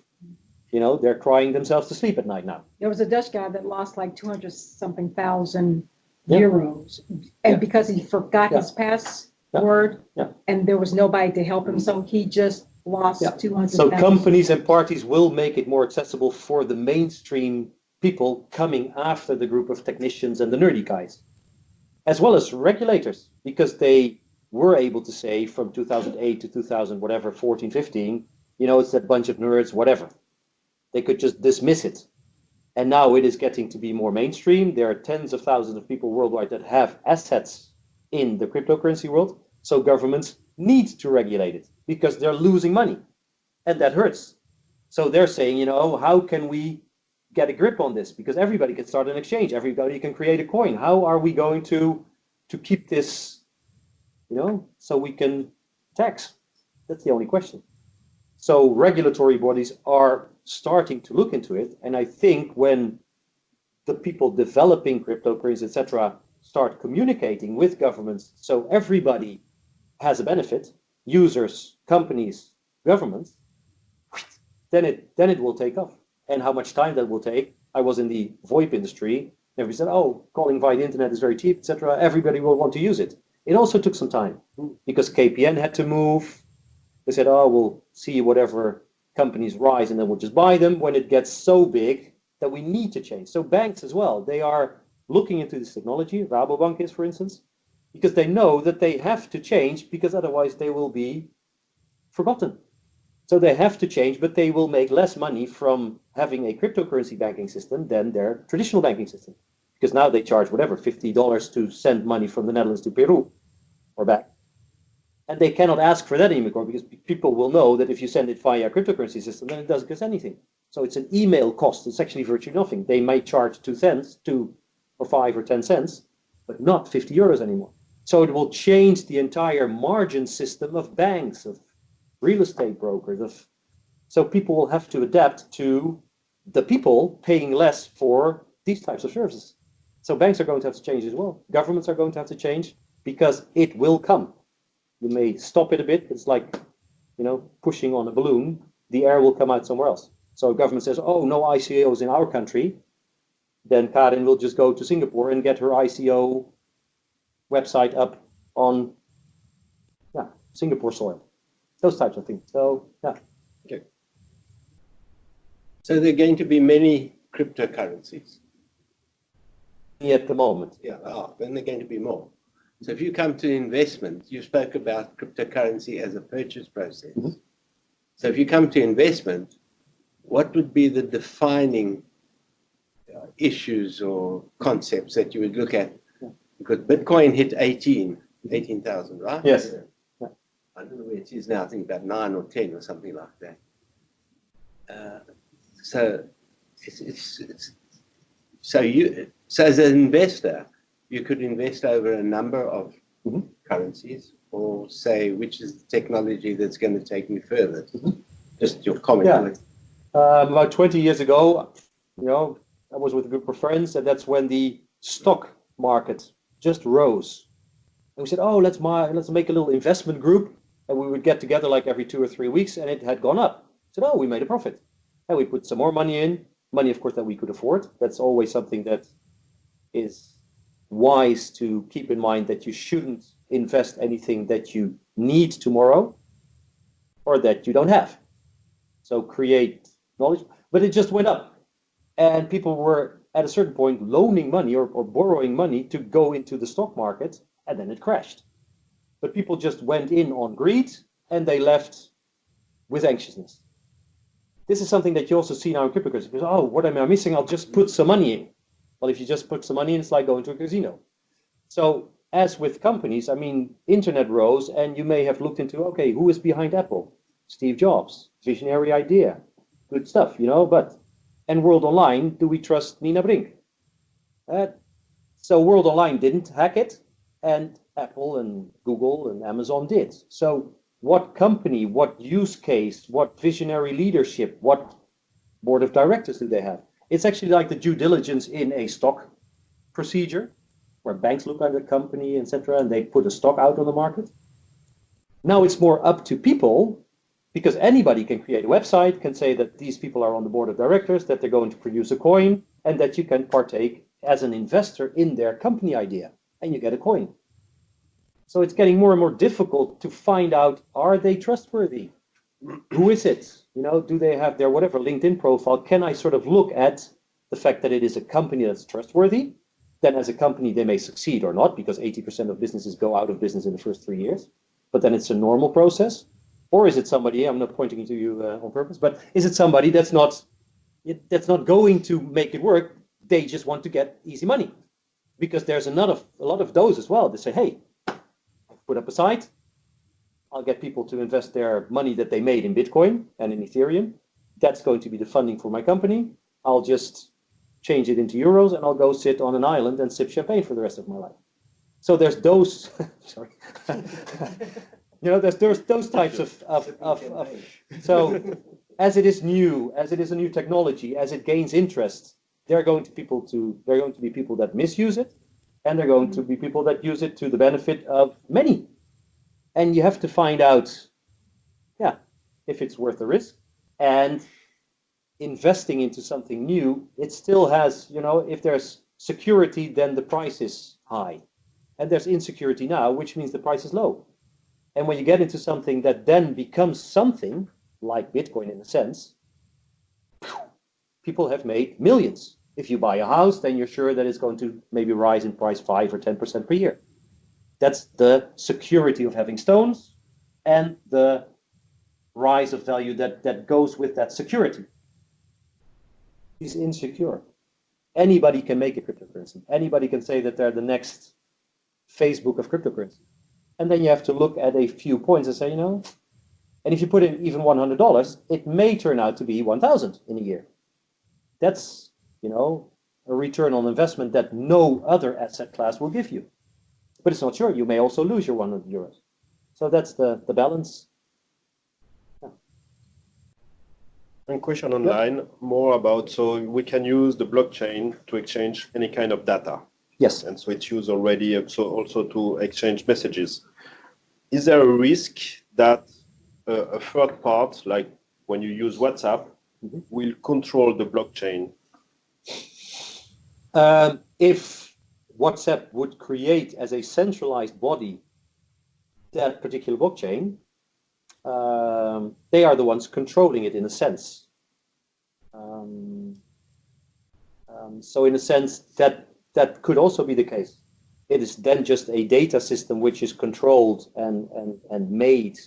they're crying themselves to sleep at night now. There was a Dutch guy that lost like 200 something thousand Yeah. euros, and Yeah. because he forgot his password, and there was nobody to help him, so he just lost 200. So companies and parties will make it more accessible for the mainstream people coming after the group of technicians and the nerdy guys, as well as regulators, because they were able to say from 2008 to 2000, whatever, 14, 15, it's that bunch of nerds, whatever. They could just dismiss it. And now it is getting to be more mainstream. There are tens of thousands of people worldwide that have assets in the cryptocurrency world. So governments need to regulate it because they're losing money. And that hurts. So they're saying, how can we get a grip on this? Because everybody can start an exchange. Everybody can create a coin. How are we going to keep this, so we can tax? That's the only question. So regulatory bodies are starting to look into it. And I think when the people developing cryptocurrencies, etc., start communicating with governments, so everybody has a benefit, users, companies, governments, then it will take off. And how much time that will take? I was in the VoIP industry. Everybody said, oh, calling via the internet is very cheap, etc. Everybody will want to use it. It also took some time because KPN had to move. They said, oh, we'll see whatever companies rise and then we'll just buy them when it gets so big that we need to change. So banks as well, they are looking into this technology. Rabobank is, for instance, because they know that they have to change because otherwise they will be forgotten. So they have to change, but they will make less money from having a cryptocurrency banking system than their traditional banking system. Because now they charge whatever, $50 to send money from the Netherlands to Peru or back. And they cannot ask for that anymore because people will know that if you send it via a cryptocurrency system, then it doesn't cost anything. So it's an email cost. It's actually virtually nothing. They might charge 2 cents, 2 or 5 or 10 cents, but not €50 anymore. So it will change the entire margin system of banks, of real estate brokers, so people will have to adapt to the people paying less for these types of services. So banks are going to have to change as well. Governments are going to have to change because it will come. You may stop it a bit. It's like, pushing on a balloon. The air will come out somewhere else. So if government says, oh, no ICOs in our country, then Karin will just go to Singapore and get her ICO website up on Singapore soil. Those types of things. So, yeah. Okay. So there are going to be many cryptocurrencies. At the moment. Yeah, then there are going to be more. So if you come to investment, you spoke about cryptocurrency as a purchase process. Mm-hmm. So if you come to investment, what would be the defining issues or concepts that you would look at? Because Bitcoin hit 18,000, right? Yes. Yeah. I don't know where it is now. I think about 9 or 10 or something like that. So as an investor, you could invest over a number of currencies, or say which is the technology that's going to take me further. Just your comment. Yeah. About 20 years ago, I was with a group of friends, and that's when the stock market just rose. And we said, oh, let's make a little investment group, and we would get together like every 2 or 3 weeks, and it had gone up. We said, oh, we made a profit. And we put some more money in, of course, that we could afford. That's always something that is wise to keep in mind, that you shouldn't invest anything that you need tomorrow or that you don't have. So create knowledge, but it just went up. And people were at a certain point loaning money or borrowing money to go into the stock market, and then it crashed. But people just went in on greed and they left with anxiousness. This is something that you also see now in cryptocurrency. Because, oh, what am I missing? I'll just put some money in. Well, if you just put some money in, it's like going to a casino. So as with companies, internet rose, and you may have looked into, okay, who is behind Apple? Steve Jobs, visionary idea, good stuff, and World Online, do we trust Nina Brink? So World Online didn't hack it, and Apple and Google and Amazon did. So what company, what use case, what visionary leadership, what board of directors do they have? It's actually like the due diligence in a stock procedure, where banks look at a company, etc., and they put a stock out on the market. Now it's more up to people, because anybody can create a website, can say that these people are on the board of directors, that they're going to produce a coin, and that you can partake as an investor in their company idea, and you get a coin. So it's getting more and more difficult to find out, are they trustworthy? Who is it? Do they have their whatever LinkedIn profile? Can I sort of look at the fact that it is a company that's trustworthy? Then as a company, they may succeed or not, because 80% of businesses go out of business in the first 3 years. But then it's a normal process. Or is it somebody, I'm not pointing to you on purpose, but is it somebody that's not going to make it work? They just want to get easy money. Because there's a lot of those as well. They say, hey, put up a site, I'll get people to invest their money that they made in Bitcoin and in Ethereum. That's going to be the funding for my company. I'll just change it into euros, and I'll go sit on an island and sip champagne for the rest of my life. So there's those, sorry. There's those types of so as it is a new technology, as it gains interest, there are going to be people that misuse it, and there are going to be people that use it to the benefit of many. And you have to find out, if it's worth the risk. And investing into something new, it still has, if there's security, then the price is high. And there's insecurity now, which means the price is low. And when you get into something that then becomes something, like Bitcoin in a sense, people have made millions. If you buy a house, then you're sure that it's going to maybe rise in price 5 or 10% per year. That's the security of having stones and the rise of value that goes with that security. It's insecure. Anybody can make a cryptocurrency. Anybody can say that they're the next Facebook of cryptocurrency. And then you have to look at a few points and say, and if you put in even $100, it may turn out to be 1,000 in a year. That's, a return on investment that no other asset class will give you. but it's not sure. You may also lose your 100 euros. So that's the balance. And question online, more about, so we can use the blockchain to exchange any kind of data. Yes. And so it's used already also to exchange messages. Is there a risk that a third part, like when you use WhatsApp, will control the blockchain? If WhatsApp would create as a centralized body that particular blockchain, they are the ones controlling it in a sense. So in a sense, that could also be the case. It is then just a data system which is controlled and made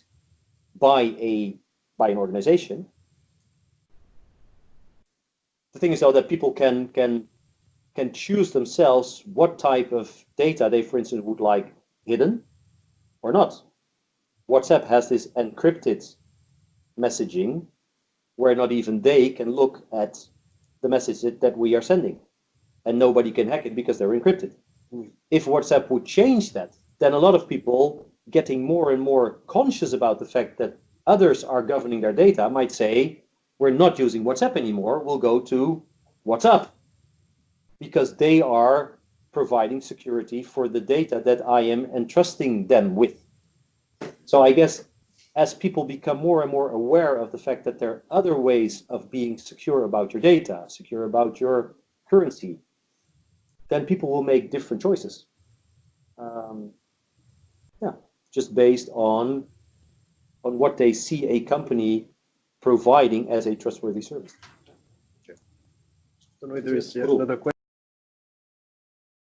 by an organization. The thing is, though, that people can choose themselves what type of data they, for instance, would like hidden or not. WhatsApp has this encrypted messaging where not even they can look at the message that we are sending, and nobody can hack it because they're encrypted. If WhatsApp would change that, then a lot of people getting more and more conscious about the fact that others are governing their data might say, we're not using WhatsApp anymore, we'll go to WhatsApp, because they are providing security for the data that I am entrusting them with. So I guess as people become more and more aware of the fact that there are other ways of being secure about your data, secure about your currency, then people will make different choices. Just based on what they see a company providing as a trustworthy service. Okay. So there is another question.